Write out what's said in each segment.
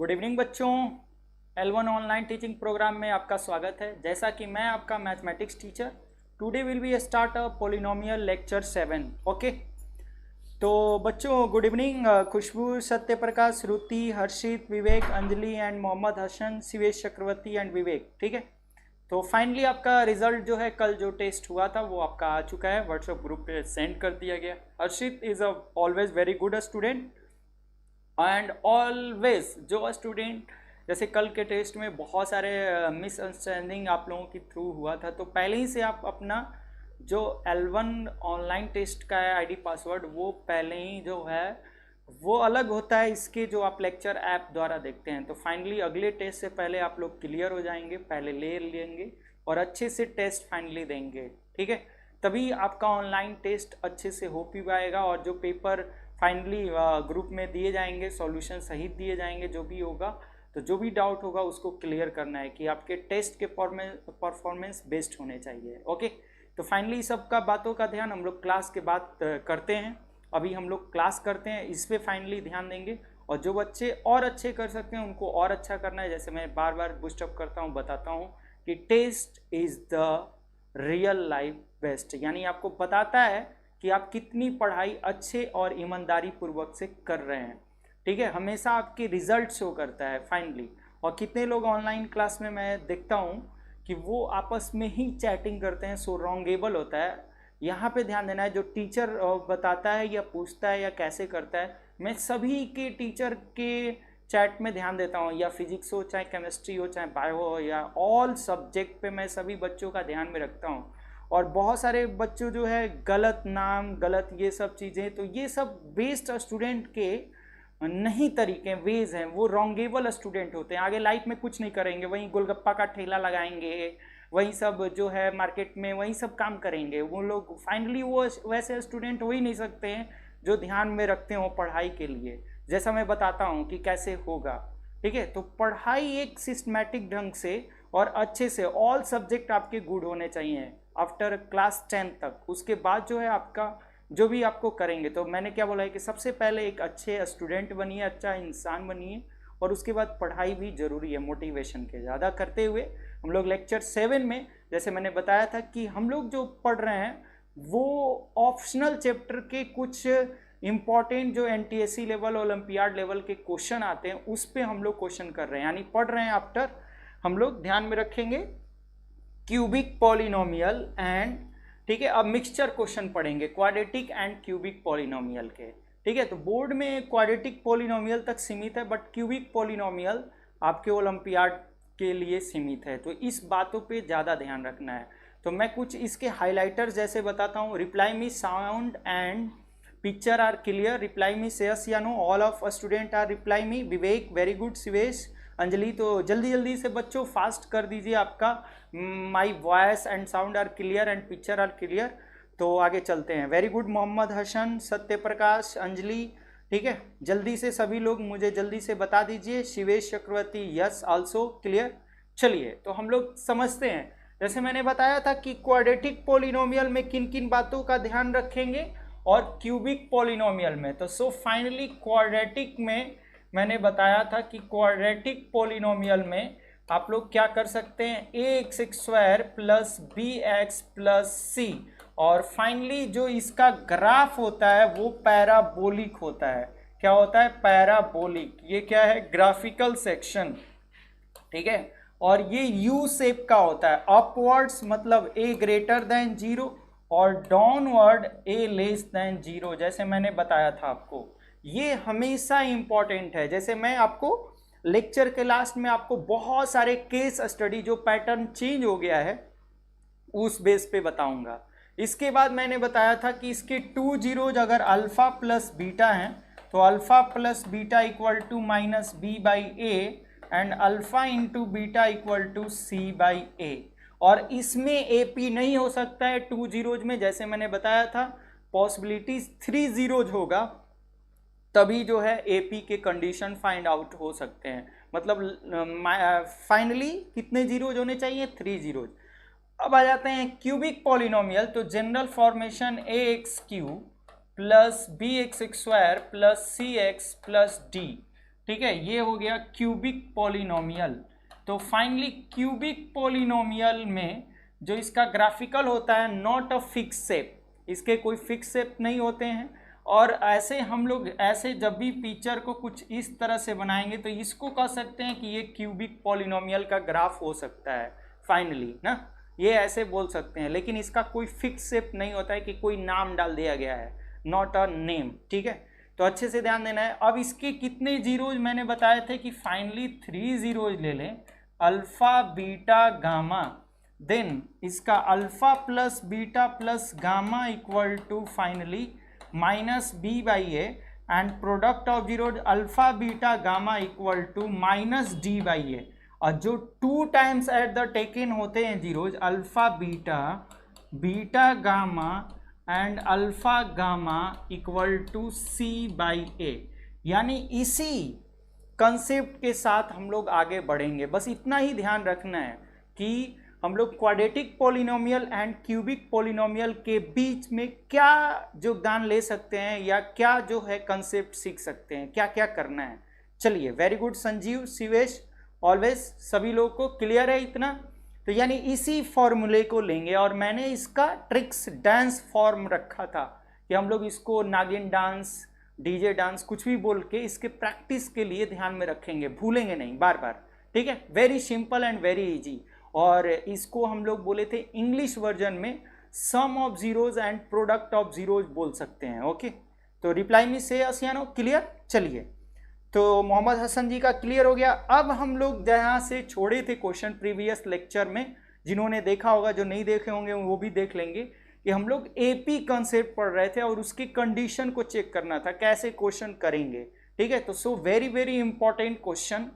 Good evening बच्चों। L1 online teaching programme में आपका स्वागत है। जैसा कि मैं आपका mathematics teacher, today will be start a polynomial lecture 7। Okay, तो बच्चों good evening. Khushboo, Satyaprakash, Shruti, Harshit, Vivek, Anjali and Mohammad Hasan, Shivesh Chakraborty and Vivek. ठीक है, तो फाइनली आपका रिजल्ट जो है, कल जो टेस्ट हुआ था वो आपका आ चुका है, व्हाट्सएप ग्रुप पे सेंड कर दिया गया। Harshit is a always very good student and always जो स्टूडेंट, जैसे कल के टेस्ट में बहुत सारे मिसअंडरस्टैंडिंग आप लोगों की थ्रू हुआ था, तो पहले ही से आप अपना जो L1 ऑनलाइन टेस्ट का है आईडी पासवर्ड, वो पहले ही जो है वो अलग होता है इसके जो आप लेक्चर ऐप द्वारा देखते हैं। तो फाइनली अगले टेस्ट से पहले आप लोग क्लियर हो जाएंगे, पहले ले लेंगे और अच्छे से टेस्ट फाइनली देंगे। ठीक है, तभी आपका ऑनलाइन टेस्ट अच्छे से हो भी पाएगा और जो पेपर फाइनली ग्रुप में दिए जाएंगे, सॉल्यूशन सहित दिए जाएंगे, जो भी होगा, तो जो भी डाउट होगा उसको क्लियर करना है कि आपके टेस्ट के परफॉर्मेंस बेस्ट होने चाहिए। ओके, तो फाइनली सबका बातों का ध्यान हम लोग क्लास के बाद करते हैं। अभी हम लोग क्लास करते हैं, इस पर फाइनली ध्यान देंगे और जो बच्चे और अच्छे कर सकते हैं उनको और अच्छा करना है। जैसे मैं बार बार बूस्टअप करता हूँ, बताता हूँ कि test is the real life best, यानी आपको बताता है कि आप कितनी पढ़ाई अच्छे और ईमानदारी पूर्वक से कर रहे हैं। ठीक है, हमेशा आपके रिजल्ट शो करता है फाइनली। और कितने लोग ऑनलाइन क्लास में मैं देखता हूँ कि वो आपस में ही चैटिंग करते हैं, सो रॉन्गेबल होता है। यहाँ पे ध्यान देना है, जो टीचर बताता है या पूछता है या कैसे करता है, मैं सभी के टीचर के चैट में ध्यान देता हूँ, या फिजिक्स हो, चाहे केमिस्ट्री हो, चाहे बायो हो, या ऑल सब्जेक्ट पे मैं सभी बच्चों का ध्यान में रखता हूँ। और बहुत सारे बच्चों जो है गलत नाम, गलत ये सब चीज़ें, तो ये सब बेस्ट स्टूडेंट के नहीं तरीके वेज हैं, वो रॉन्गेबल स्टूडेंट होते हैं। आगे लाइफ में कुछ नहीं करेंगे, वहीं गोलगप्पा का ठेला लगाएंगे, वही सब जो है मार्केट में वही सब काम करेंगे वो लोग। फाइनली वो वैसे स्टूडेंट हो ही नहीं सकते हैं जो ध्यान में रखते हो पढ़ाई के लिए, जैसा मैं बताता हूँ कि कैसे होगा। ठीक है, तो पढ़ाई एक सिस्टमैटिक ढंग से और अच्छे से, ऑल सब्जेक्ट आपके गुड होने चाहिए आफ्टर क्लास 10 तक। उसके बाद जो है आपका जो भी आपको करेंगे, तो मैंने क्या बोला है कि सबसे पहले एक अच्छे स्टूडेंट बनिए, अच्छा इंसान बनिए, और उसके बाद पढ़ाई भी जरूरी है मोटिवेशन के ज़्यादा करते हुए। हम लोग लेक्चर 7 में, जैसे मैंने बताया था कि हम लोग जो पढ़ रहे हैं वो ऑप्शनल चैप्टर के कुछ इम्पॉर्टेंट जो NTSC लेवल, ओलंपियाड लेवल के क्वेश्चन आते हैं, उस पर हम लोग क्वेश्चन कर रहे हैं, यानी पढ़ रहे हैं। आफ्टर हम लोग ध्यान में रखेंगे क्यूबिक पॉलिनोमियल एंड, ठीक है, अब मिक्सचर क्वेश्चन पढ़ेंगे क्वाड्रेटिक एंड क्यूबिक पॉलिनोमियल के। ठीक है, तो बोर्ड में क्वाड्रेटिक पॉलिनोमियल तक सीमित है, बट क्यूबिक पॉलिनोमियल आपके ओलंपियाड के लिए सीमित है, तो इस बातों पे ज़्यादा ध्यान रखना है। तो मैं कुछ इसके हाइलाइटर्स जैसे बताता हूँ। Reply me sound and picture are clear, reply me yes या no, all of student are reply me. Vivek very good, Shivesh, Anjali, तो जल्दी जल्दी से बच्चों फास्ट कर दीजिए। आपका my voice and sound are clear and picture are clear, तो आगे चलते हैं। वेरी गुड, मोहम्मद हसन, सत्यप्रकाश, अंजलि, ठीक है, जल्दी से सभी लोग मुझे जल्दी से बता दीजिए। शिवेश चक्रवर्ती यस आल्सो क्लियर। चलिए, तो हम लोग समझते हैं। जैसे मैंने बताया था कि क्वाड्रेटिक पॉलिनोमियल में किन किन बातों का ध्यान रखेंगे और क्यूबिक पॉलिनोमियल में, तो सो फाइनली क्वाड्रेटिक में मैंने बताया था कि क्वाड्रेटिक पॉलिनोमियल में आप लोग क्या कर सकते हैं, ax² plus bx plus c, और फाइनली जो इसका ग्राफ होता है वो पैराबोलिक होता है। क्या होता है? पैराबोलिक। ये क्या है? Graphical section. ठीक है, और ये यू शेप का होता है। अपवर्ड्स मतलब a ग्रेटर देन 0 और डाउनवर्ड a लेस देन 0, जैसे मैंने बताया था आपको। ये हमेशा इंपॉर्टेंट है। जैसे मैं आपको लेक्चर के लास्ट में आपको बहुत सारे केस स्टडी जो पैटर्न चेंज हो गया है उस बेस पे बताऊंगा। इसके बाद मैंने बताया था कि इसके 2 जीरोज अगर अल्फा प्लस बीटा हैं तो alpha plus beta equal to minus B by A and alpha into beta equal to C by A, और इसमें ए पी नहीं हो सकता है 2 जीरोज में। जैसे मैंने बताया था पॉसिबिलिटीज 3 जीरोज होगा तभी जो है एपी के कंडीशन फाइंड आउट हो सकते हैं। मतलब फाइनली कितने जीरोज होने चाहिए? 3 जीरोज। अब आ जाते हैं क्यूबिक पॉलिनोमियल। तो general formation ax³ plus bx² plus cx plus d, ठीक है, ये हो गया क्यूबिक पॉलिनोमियल। तो फाइनली क्यूबिक पॉलिनोमियल में जो इसका ग्राफिकल होता है नॉट अ फिक्स शेप, इसके कोई फिक्स शेप नहीं होते हैं, और ऐसे हम लोग ऐसे जब भी पिक्चर को कुछ इस तरह से बनाएंगे तो इसको कह सकते हैं कि ये क्यूबिक पॉलिनोमियल का ग्राफ हो सकता है फाइनली ना, ये ऐसे बोल सकते हैं। लेकिन इसका कोई फिक्स शेप नहीं होता है कि कोई नाम डाल दिया गया है, नॉट अ नेम। ठीक है, तो अच्छे से ध्यान देना है। अब इसके कितने जीरोज मैंने बताए थे कि फाइनली 3 जीरोज ले लें, अल्फा बीटा गामा, देन इसका alpha plus beta plus gamma equal to finally minus B by A, and product of zeros alpha beta gamma equal to minus D by A. और जो 2 times at the taken होते हैं zeros, alpha beta beta gamma and alpha gamma equal to C by A. यानी इसी concept के साथ हम लोग आगे बढ़ेंगे। बस इतना ही ध्यान रखना है कि हम लोग quadratic polynomial and cubic polynomial के बीच में क्या योगदान ले सकते हैं या क्या जो है कंसेप्ट सीख सकते हैं, क्या क्या करना है। चलिए, very good Sanjeev, Shivesh, always सभी लोगों को क्लियर है इतना। तो यानी इसी फॉर्मूले को लेंगे, और मैंने इसका ट्रिक्स डांस फॉर्म रखा था कि हम लोग इसको नागिन डांस, डीजे डांस कुछ भी बोल के इसके प्रैक्टिस के लिए ध्यान में रखेंगे, भूलेंगे नहीं बार बार। ठीक है, very simple and very easy. और इसको हम लोग बोले थे इंग्लिश वर्जन में sum of zeros and product of zeros बोल सकते हैं। ओके, तो रिप्लाई में से असियानो क्लियर। चलिए, तो मोहम्मद हसन जी का क्लियर हो गया। अब हम लोग जहाँ से छोड़े थे क्वेश्चन प्रीवियस लेक्चर में, जिन्होंने देखा होगा, जो नहीं देखे होंगे वो भी देख लेंगे, कि हम लोग एपी कंसेप्ट पढ़ रहे थे और उसकी कंडीशन को चेक करना था कैसे क्वेश्चन करेंगे। ठीक है, तो so very very important question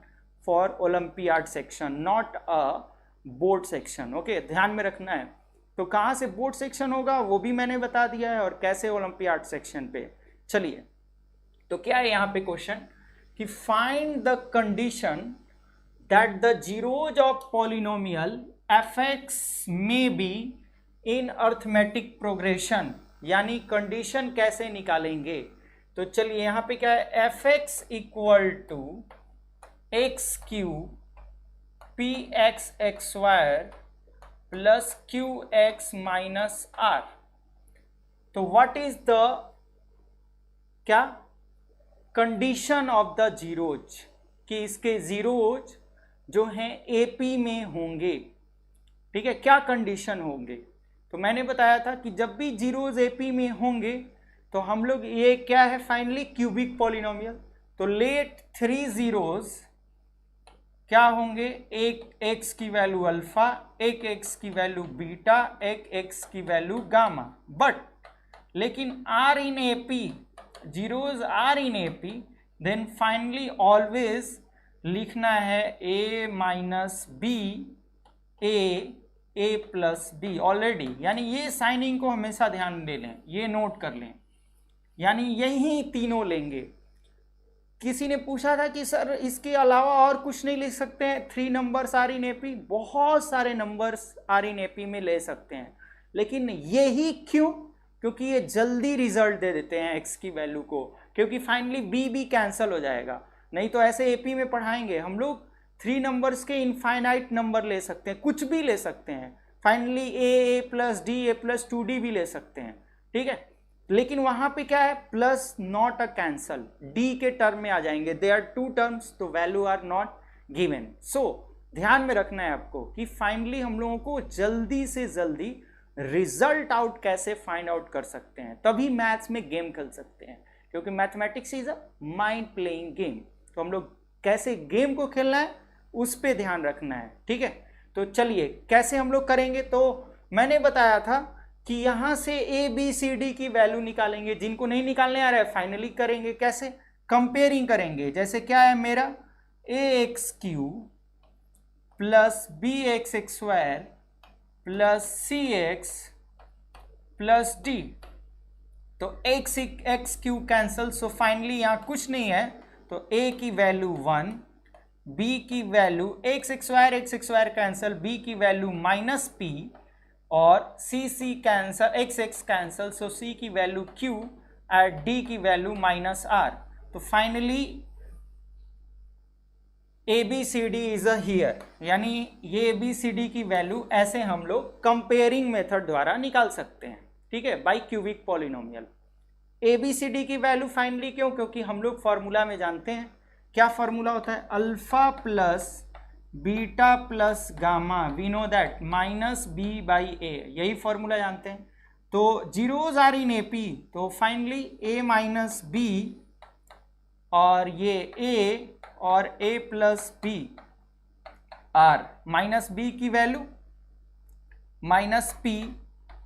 for olympiad section, not a board section. Okay, ध्यान में रखना है। तो कहाँ से बोर्ड सेक्शन होगा वो भी मैंने बता दिया है, और कैसे ओलंपियाड सेक्शन पे। चलिए, तो क्या है यहाँ पे क्वेश्चन कि find the condition that the zeros of polynomial एफ(x) में बी इन अर्थमेटिक प्रोग्रेशन। यानी कंडीशन कैसे निकालेंगे। तो चलिए, यहाँ पे क्या है, एफ(x) equal to X cube P X एक्स वायर plus Q X minus R. तो व्हाट इज द क्या कंडीशन ऑफ द जीरोज, कि इसके जीरोज जो हैं एपी में होंगे। ठीक है, क्या कंडीशन होंगे। तो मैंने बताया था कि जब भी जीरोज एपी में होंगे तो हम लोग ये क्या है फाइनली क्यूबिक पॉलिनोमियल। तो लेट 3 जीरोज क्या होंगे, एक x की वैल्यू अल्फा, एक x की वैल्यू बीटा, एक x की वैल्यू गामा। बट लेकिन r in AP, zeros r in AP, then finally always लिखना है a minus b a plus b already. यानी ये साइनिंग को हमेशा ध्यान दे लें, ये नोट कर लें, यानी यही तीनों लेंगे। किसी ने पूछा था कि सर इसके अलावा और कुछ नहीं लिख सकते हैं, 3 नंबर्स आर इन एपी। बहुत सारे नंबर्स आर इन एपी में ले सकते हैं, लेकिन यही क्यों, क्योंकि ये जल्दी रिजल्ट दे देते हैं एक्स की वैल्यू को, क्योंकि फाइनली बी भी कैंसिल हो जाएगा। नहीं तो ऐसे एपी में पढ़ाएंगे हम लोग 3 नंबर्स के इनफाइनाइट नंबर ले सकते हैं, कुछ भी ले सकते हैं। फाइनली ए प्लस डी, ए प्लस 2d भी ले सकते हैं। ठीक है, लेकिन वहां पे क्या है, plus not a cancel, D के टर्म में आ जाएंगे। दे आर 2 टर्म्स, तो वैल्यू आर नॉट गिवन। सो ध्यान में रखना है आपको कि फाइनली हम लोगों को जल्दी से जल्दी रिजल्ट आउट कैसे फाइंड आउट कर सकते हैं, तभी मैथ्स में गेम खेल सकते हैं, क्योंकि mathematics is a mind playing game. तो हम लोग कैसे गेम को खेलना है उस पर ध्यान रखना है। ठीक है, तो चलिए कैसे हम लोग करेंगे। तो मैंने बताया था कि यहाँ से ए बी सी डी की वैल्यू निकालेंगे। जिनको नहीं निकालने आ रहा है फाइनली करेंगे कैसे, कंपेयरिंग करेंगे। जैसे क्या है मेरा, A X cube plus B X एक्स वायर plus C X plus D. तो X cube cancel, so finally यहाँ कुछ नहीं है, तो ए की वैल्यू 1, बी की वैल्यू एक्स एक्स वायर कैंसल, बी की वैल्यू माइनस पी, और C cancel, X cancel, so C की वैल्यू q एट डी की वैल्यू माइनस आर। तो finally A B C D is a here, यानी ये ए बी सी डी की वैल्यू ऐसे हम लोग कंपेयरिंग मेथड द्वारा निकाल सकते हैं, ठीक है, by cubic polynomial. A B C D की वैल्यू फाइनली क्यों, क्योंकि हम लोग फॉर्मूला में जानते हैं क्या फॉर्मूला होता है, alpha plus beta plus gamma, we know that minus B by A, यही फॉर्मूला जानते हैं। तो जीरोज आर इन एपी, तो फाइनली ए माइनस बी और ये ए और A plus B are minus B की value minus P,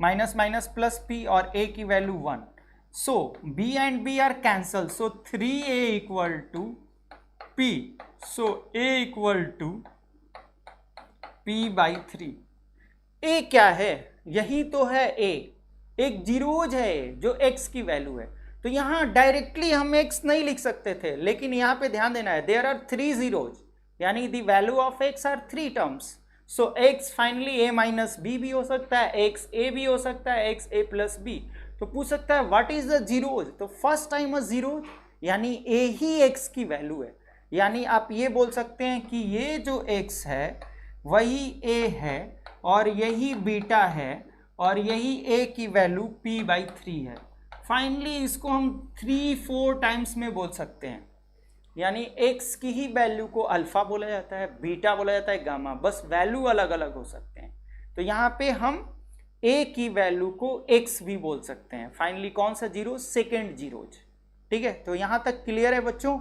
minus minus plus P और ए की value 1। So B and B are cancel, so 3a equal to P, so a equal to p by 3। a क्या है, यही तो है a, एक zeros है जो x की वैल्यू है। तो यहां डायरेक्टली हम x नहीं लिख सकते थे, लेकिन यहां पे ध्यान देना है, देयर आर 3 जीरोज, यानी the value of x are 3 terms. So x finally a minus B भी हो सकता है, x a भी हो सकता है, x a प्लस b। तो पूछ सकता है व्हाट इज द जीरोज, तो फर्स्ट टाइम अ जीरोज, यानी a ही x की वैल्यू है। यानी आप ये बोल सकते हैं कि ये जो x है वही a है और यही बीटा है और यही a की वैल्यू p बाई 3 है। फाइनली इसको हम 3-4 टाइम्स में बोल सकते हैं, यानी x की ही वैल्यू को अल्फा बोला जाता है, बीटा बोला जाता है, गामा, बस वैल्यू अलग अलग हो सकते हैं। तो यहाँ पे हम a की वैल्यू को x भी बोल सकते हैं। फाइनली कौन सा जीरो, सेकेंड जीरोज, ठीक है। तो यहाँ तक क्लियर है बच्चों।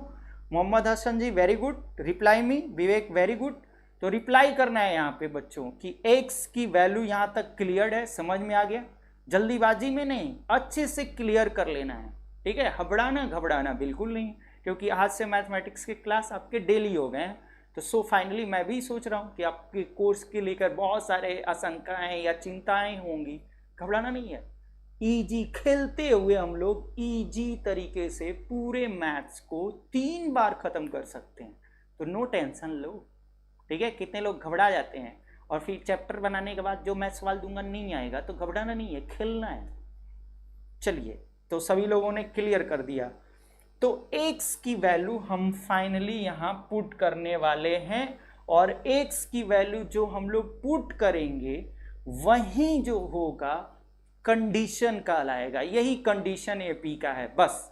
Mohammad Hasan ji very good, reply me, Vivek very good. तो रिप्लाई करना है यहाँ पे बच्चों कि x की वैल्यू यहाँ तक क्लियर है, समझ में आ गया, जल्दीबाजी में नहीं, अच्छे से क्लियर कर लेना है, ठीक है। हबड़ाना घबराना बिल्कुल नहीं, क्योंकि आज से मैथमेटिक्स के क्लास आपके डेली हो गए हैं। तो सो फाइनली मैं भी सोच रहा हूँ कि आपके कोर्स के लेकर बहुत सारे आशंकाएं या चिंताएं होंगी, घबराना नहीं है। इजी खेलते हुए हम लोग इजी तरीके से पूरे मैथ्स को 3 बार खत्म कर सकते हैं, तो नो टेंशन लो, ठीक है। कितने लोग घबरा जाते हैं और फिर चैप्टर बनाने के बाद जो मैं सवाल दूंगा नहीं आएगा, तो घबराना नहीं है, खेलना है। चलिए, तो सभी लोगों ने क्लियर कर दिया। तो x की वैल्यू हम फाइनली यहाँ पुट करने वाले हैं, और x की वैल्यू जो हम लोग पुट करेंगे वही जो होगा कंडीशन कहलाएगा। यही कंडीशन AP का है बस,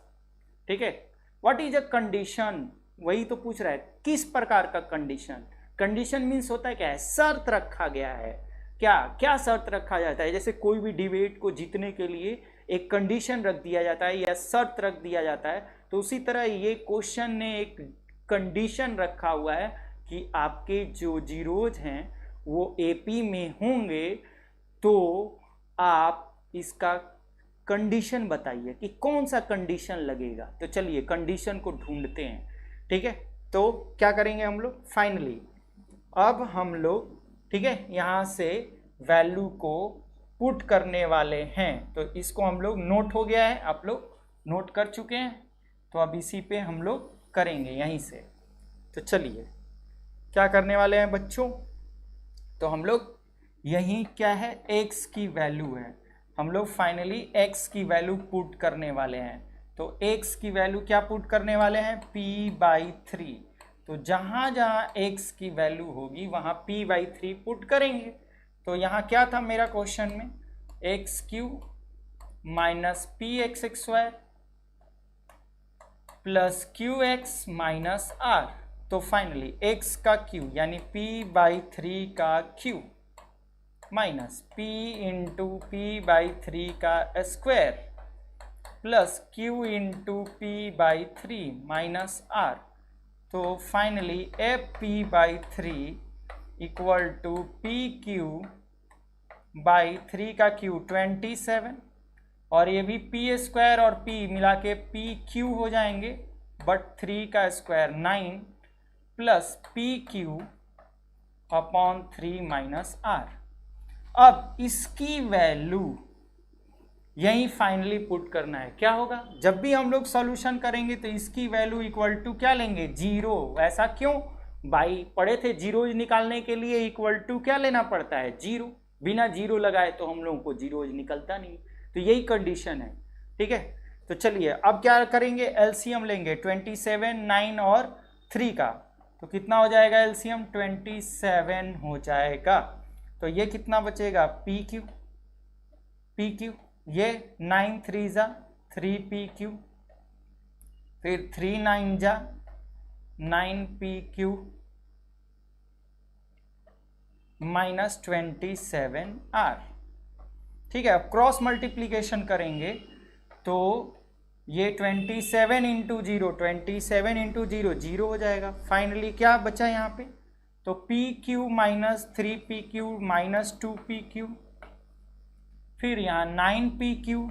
ठीक है। व्हाट इज अ कंडीशन, वही तो पूछ रहा है, किस प्रकार का कंडीशन। कंडीशन मीन्स होता है क्या है, शर्त रखा गया है। क्या क्या शर्त रखा जाता है, जैसे कोई भी डिबेट को जीतने के लिए एक कंडीशन रख दिया जाता है या शर्त रख दिया जाता है, तो उसी तरह ये क्वेश्चन ने एक कंडीशन रखा हुआ है कि आपके जो जीरोज हैं वो AP में होंगे, तो आप इसका कंडीशन बताइए कि कौन सा कंडीशन लगेगा। तो चलिए कंडीशन को ढूंढते हैं, ठीक है। तो क्या करेंगे हम लोग, फाइनली अब हम लोग, ठीक है, यहाँ से वैल्यू को पुट करने वाले हैं। तो इसको हम लोग, नोट हो गया है, आप लोग नोट कर चुके हैं, तो अब इसी पे हम लोग करेंगे यहीं से। तो चलिए क्या करने वाले हैं बच्चों, तो हम लोग यहीं क्या है, x की वैल्यू है, हम लोग फाइनली x की वैल्यू पुट करने वाले हैं। तो x की वैल्यू क्या पुट करने वाले हैं, p बाई 3। तो जहाँ जहाँ x की वैल्यू होगी वहाँ p बाई 3 पुट करेंगे। तो यहाँ क्या था मेरा क्वेश्चन में, X Q minus P X square plus Q X minus R. तो फाइनली x का q यानी p बाई 3 का q minus p into P by 3 का square plus q into P by 3 minus r। तो finally F P by 3 equal to P Q by 3 का q 27, और ये भी पी स्क्वायर और p मिला के पी क्यू हो जाएंगे, बट 3 का square 9 plus P Q upon 3 minus R. अब इसकी वैल्यू यही फाइनली पुट करना है। क्या होगा, जब भी हम लोग सॉल्यूशन करेंगे तो इसकी वैल्यू इक्वल टू क्या लेंगे, 0। ऐसा क्यों भाई, पढ़े थे जीरोज निकालने के लिए इक्वल टू क्या लेना पड़ता है, 0। बिना 0 लगाए तो हम लोगों को जीरोज निकलता नहीं, तो यही कंडीशन है, ठीक है। तो चलिए अब क्या करेंगे, एलसीएम लेंगे 27, 9 और 3 का। तो कितना हो जाएगा एलसीएम 27 हो जाएगा। तो ये कितना बचेगा पी क्यू, ये 9 3 जा 3 पी क्यू, फिर 3 9 जा 9 पी क्यू माइनस 27 आर। ठीक है, अब क्रॉस मल्टीप्लीकेशन करेंगे तो ये 27 इंटू 0, 27 इंटू 0 0 हो जाएगा। फाइनली क्या बचा यहाँ पे, तो P Q minus 3 P Q minus 2 P Q, फिर यहाँ 9 पी क्यू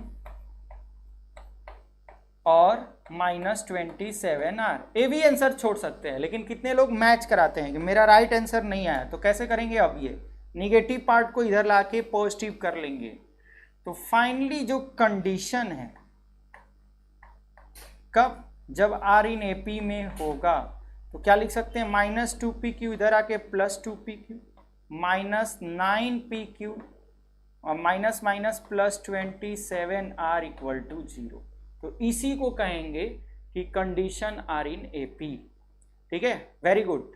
और माइनस 27 आर। ये भी आंसर छोड़ सकते हैं, लेकिन कितने लोग मैच कराते हैं कि मेरा राइट आंसर नहीं आया, तो कैसे करेंगे, अब ये निगेटिव पार्ट को इधर लाके पॉजिटिव कर लेंगे। तो फाइनली जो कंडीशन है कब, जब आर इन एपी में होगा, तो क्या लिख सकते हैं, माइनस 2 पी क्यू इधर आके plus 2 P Q minus 9 P Q और minus minus plus 27 R equal to 0। तो इसी को कहेंगे कि कंडीशन आर इन एपी। ठीक है, वेरी गुड।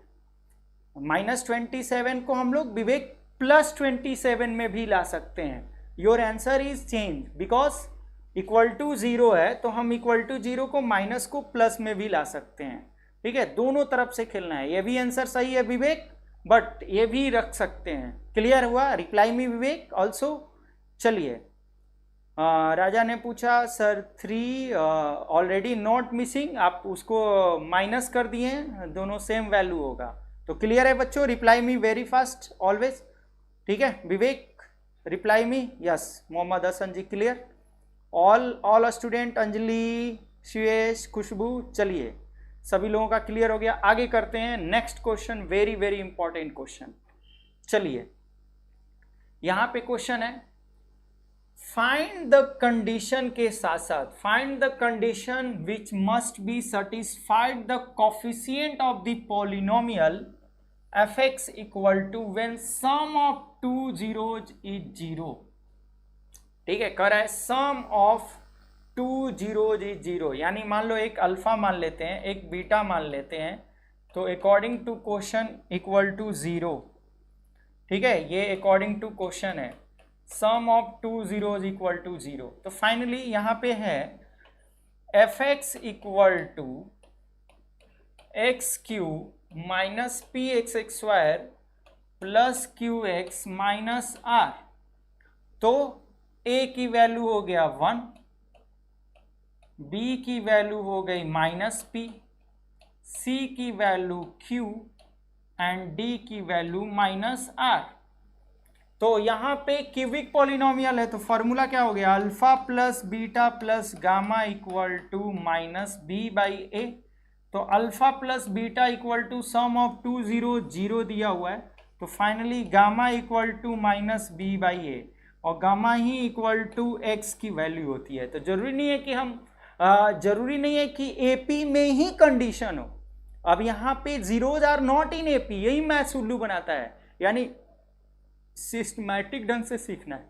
माइनस 27 को हम लोग विवेक प्लस 27 में भी ला सकते हैं। Your answer is change because equal to 0 है, तो हम इक्वल टू 0 को माइनस को प्लस में भी ला सकते हैं। ठीक है, दोनों तरफ से खेलना है। ये भी आंसर सही है विवेक, बट ये भी रख सकते हैं। क्लियर हुआ, रिप्लाई मी विवेक ऑल्सो। चलिए, राजा ने पूछा सर 3 ऑलरेडी नॉट मिसिंग, आप उसको माइनस कर दिए, दोनों सेम वैल्यू होगा। तो क्लियर है बच्चों, reply me very fast always. ठीक है Vivek, reply me yes. Mohammad Hasan ji clear, all student, Anjali, Shivesh, Khushboo. चलिए सभी लोगों का क्लियर हो गया, आगे करते हैं next question, very very important question. चलिए यहां पे क्वेश्चन है, फाइंड द कंडीशन के साथ साथ find the condition which must be satisfied the coefficient of the polynomial fx equal to when sum of 2 zeros is 0। ठीक है, कर रहा है सम ऑफ 2 zeros इज 0, यानी मान लो एक अल्फा मान लेते हैं, एक बीटा मान लेते हैं, तो according to question equal to 0। ठीक है, ये अकॉर्डिंग टू क्वेश्चन है, sum of 2 zeros equal to 0। तो फाइनली यहां पे है fx equal to X Q minus P X X square plus Q X minus R. तो a की वैल्यू हो गया 1, b की वैल्यू हो गई माइनस p, c की वैल्यू q एंड d की वैल्यू माइनस r। तो यहाँ पे क्यूबिक पॉलिनोमियल है, तो फॉर्मूला क्या हो गया, alpha plus beta plus gamma equal to minus B by A. तो alpha plus beta equal to sum of 2 zeros 0 दिया हुआ है, तो finally gamma equal to minus B by A, और गामा ही इक्वल टू एक्स की value होती है। तो जरूरी नहीं है कि जरूरी नहीं है कि एपी में ही कंडीशन हो। अब यहाँ पे zeros are not in AP, यही मैथ्स उल्लू बनाता है, यानी सिस्टमैटिक ढंग से सीखना है।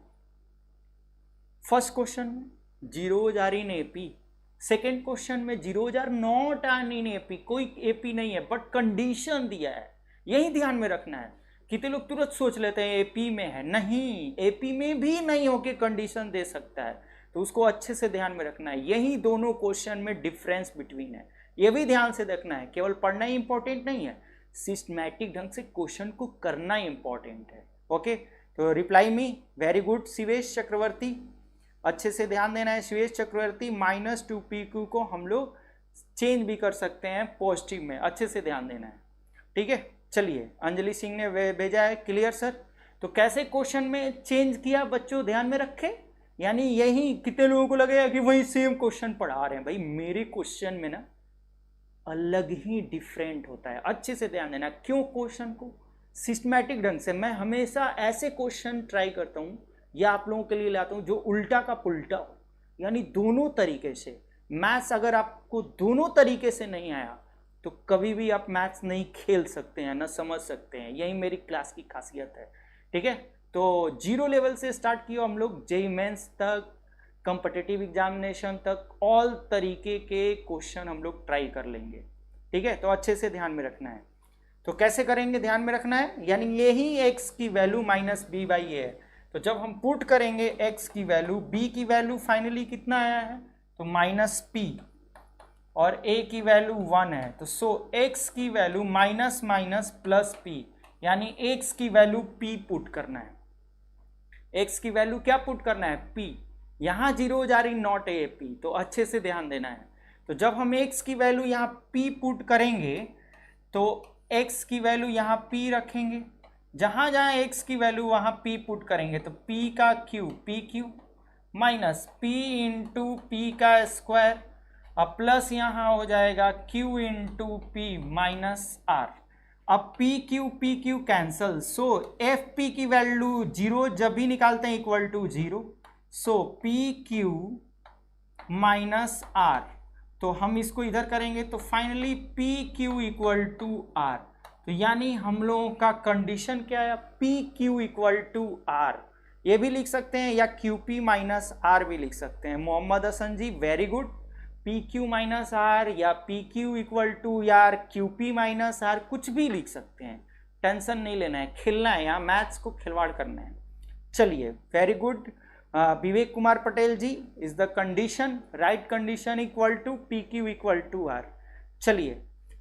फर्स्ट क्वेश्चन में zeros are in AP, second question में zeros are not in AP, कोई एपी नहीं है बट कंडीशन दिया है, यही ध्यान में रखना है। कितने लोग तुरंत सोच लेते हैं एपी में है, नहीं, एपी में भी नहीं होके कंडीशन दे सकता है, तो उसको अच्छे से ध्यान में रखना है। यही दोनों क्वेश्चन में डिफरेंस बिटवीन है, ये भी ध्यान से देखना है। केवल पढ़ना ही इंपॉर्टेंट नहीं है, सिस्टमैटिक ढंग से क्वेश्चन को करना इंपॉर्टेंट है। ओके, तो reply me very good Shivesh Chakraborty, अच्छे से ध्यान देना है Shivesh Chakraborty. Minus 2 P Q को हम लोग चेंज भी कर सकते हैं पॉजिटिव में, अच्छे से ध्यान देना है। ठीक है, चलिए अंजलि सिंह ने भेजा है, क्लियर सर। तो कैसे क्वेश्चन में चेंज किया बच्चों, ध्यान में रखें, यानी यही कितने लोगों को लगेगा कि वही सेम क्वेश्चन पढ़ा रहे हैं, भाई मेरे क्वेश्चन में ना अलग ही डिफरेंट होता है, अच्छे से ध्यान देना। क्यों, क्वेश्चन को सिस्टमैटिक ढंग से मैं हमेशा ऐसे क्वेश्चन ट्राई करता हूँ या आप लोगों के लिए लाता हूँ जो उल्टा का पुल्टा हो, यानी दोनों तरीके से। मैथ्स अगर आपको दोनों तरीके से नहीं आया तो कभी भी आप मैथ्स नहीं खेल सकते हैं, ना समझ सकते हैं, यही मेरी क्लास की खासियत है। ठीक है, तो 0 लेवल से स्टार्ट किया हम लोग, जेईई मेंस तक, कॉम्पिटिटिव एग्जामिनेशन तक, ऑल तरीके के क्वेश्चन हम लोग ट्राई कर लेंगे। ठीक है, तो अच्छे से ध्यान में रखना है। तो कैसे करेंगे ध्यान में रखना है, यानी यही x की वैल्यू माइनस बी बाई ए है। तो जब हम पुट करेंगे x की वैल्यू, b की वैल्यू फाइनली कितना आया है, तो माइनस p, और a की वैल्यू 1 है, तो सो x की value minus minus plus p, यानी x की वैल्यू p पुट करना है। x की वैल्यू क्या पुट करना है, p। यहाँ जीरो जा रही, नॉट ए p, तो अच्छे से ध्यान देना है। तो जब हम x की वैल्यू यहाँ p पुट करेंगे तो x की वैल्यू यहाँ p रखेंगे, जहाँ जहाँ x की वैल्यू वहाँ p पुट करेंगे, तो p का q p q minus p into p का स्क्वायर, अब प्लस यहाँ हो जाएगा q into p minus r। अब p q cancel, so F P की वैल्यू जीरो जब भी निकालते हैं equal to zero, so p q minus r। तो हम इसको इधर करेंगे तो finally P Q equal to R. तो यानी हम लोगों का कंडीशन क्या है, P Q equal to R, ये भी लिख सकते हैं या क्यू पी माइनस आर भी लिख सकते हैं। Mohammad Hasan ji very good, P Q minus R या पी क्यू इक्वल टू यार क्यू पी माइनस आर, कुछ भी लिख सकते हैं, टेंशन नहीं लेना है, खेलना है, यहाँ मैथ्स को खिलवाड़ करना है। चलिए very good Vivek Kumar Patel ji, is the condition right condition equal to P Q equal to R. चलिए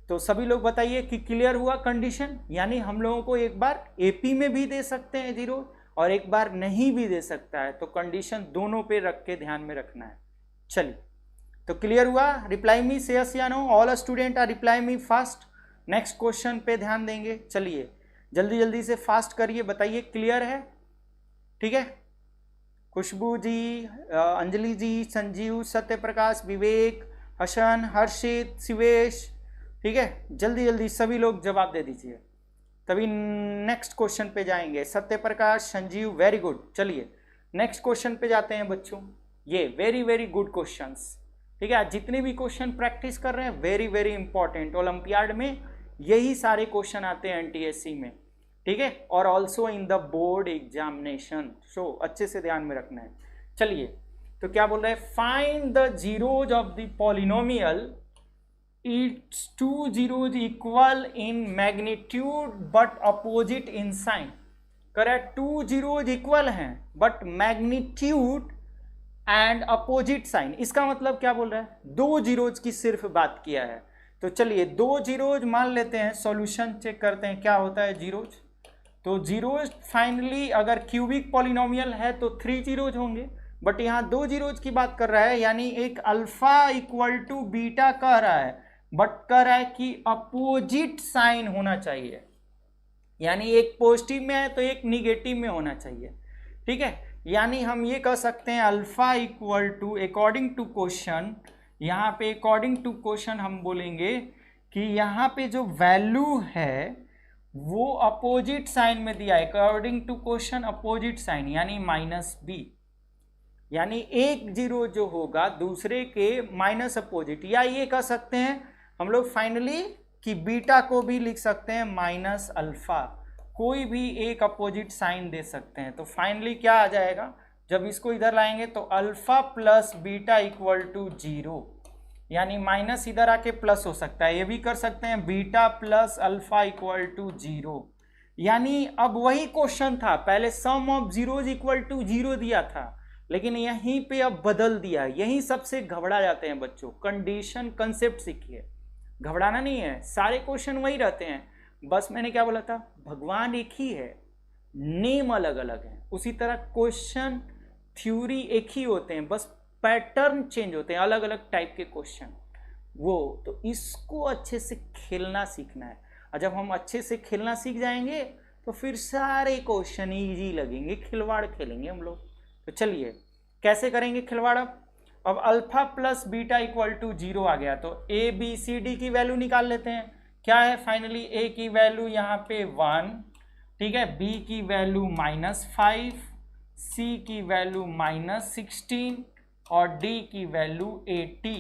तो सभी लोग बताइए कि क्लियर हुआ कंडीशन, यानी हम लोगों को एक बार एपी में भी दे सकते हैं जीरो और एक बार नहीं भी दे सकता है, तो कंडीशन दोनों पे रख के ध्यान में रखना है। चलिए तो क्लियर हुआ, रिप्लाई मी से यस या no, all student are reply me fast. Next question पे ध्यान देंगे, चलिए जल्दी जल्दी से फास्ट करिए, बताइए क्लियर है, ठीक है। खुशबू जी, अंजलि जी, संजीव, सत्य प्रकाश, विवेक, हसन, हर्षित, शिवेश, ठीक है, जल्दी जल्दी सभी लोग जवाब दे दीजिए, तभी नेक्स्ट क्वेश्चन पे जाएंगे। Satya Prakash, Sanjeev, very good. चलिए नेक्स्ट क्वेश्चन पे जाते हैं बच्चों, ये वेरी वेरी गुड क्वेश्चंस, ठीक है। जितने भी क्वेश्चन प्रैक्टिस कर रहे हैं वेरी वेरी इंपॉर्टेंट, ओलंपियाड में यही सारे क्वेश्चन आते हैं एनटीएससी में, ठीक है, और also in the board examination, so अच्छे से ध्यान में रखना है। चलिए तो क्या बोल रहे हैं, find the zeros of the polynomial, it's two zeros equal in magnitude but opposite in sign. Correct, two zeros equal हैं but magnitude and opposite sign, इसका मतलब क्या बोल रहा है, दो जीरोज की सिर्फ बात किया है। तो चलिए दो जीरोज मान लेते हैं, सॉल्यूशन चेक करते हैं क्या होता है जीरोज। तो जीरोज फाइनली अगर क्यूबिक पॉलिनोमियल है तो 3 जीरोज होंगे, बट यहाँ दो जीरोज की बात कर रहा है, यानी एक अल्फा इक्वल टू बीटा कह रहा है, बट कह रहा है कि अपोजिट साइन होना चाहिए, यानी एक पॉजिटिव में है तो एक निगेटिव में होना चाहिए, ठीक है। यानी हम ये कह सकते हैं alpha equal to, according to question, यहाँ पे अकॉर्डिंग टू क्वेश्चन हम बोलेंगे कि यहाँ पे जो वैल्यू है वो अपोजिट साइन में दिया है, according to question opposite sign, यानी माइनस बी, यानी एक जीरो जो होगा दूसरे के माइनस अपोजिट, या ये कह सकते हैं हम लोग फाइनली कि बीटा को भी लिख सकते हैं माइनस अल्फा, कोई भी एक अपोजिट साइन दे सकते हैं। तो फाइनली क्या आ जाएगा, जब इसको इधर लाएंगे तो alpha plus beta equal to zero, यानी माइनस इधर आके प्लस हो सकता है, ये भी कर सकते हैं beta plus alpha equal to zero. यानी अब वही क्वेश्चन था, पहले sum of zeros equal to zero दिया था, लेकिन यहीं पे अब बदल दिया, यहीं सबसे घबरा जाते हैं बच्चों। कंडीशन कंसेप्ट सीखिए, घबराना नहीं है, सारे क्वेश्चन वही रहते हैं, बस मैंने क्या बोला था, भगवान एक ही है, नेम अलग अलग है, उसी तरह क्वेश्चन थ्योरी एक ही होते हैं, बस पैटर्न चेंज होते हैं, अलग अलग टाइप के क्वेश्चन वो। तो इसको अच्छे से खेलना सीखना है, और जब हम अच्छे से खेलना सीख जाएंगे तो फिर सारे क्वेश्चन इजी लगेंगे, खिलवाड़ खेलेंगे हम लोग। तो चलिए कैसे करेंगे खिलवाड़, अब alpha plus beta equal to zero आ गया, तो ए बी सी डी की वैल्यू निकाल लेते हैं। क्या है फाइनली, ए की वैल्यू यहाँ पे 1, ठीक है, बी की वैल्यू -5, सी की वैल्यू -16 और डी की वैल्यू 80।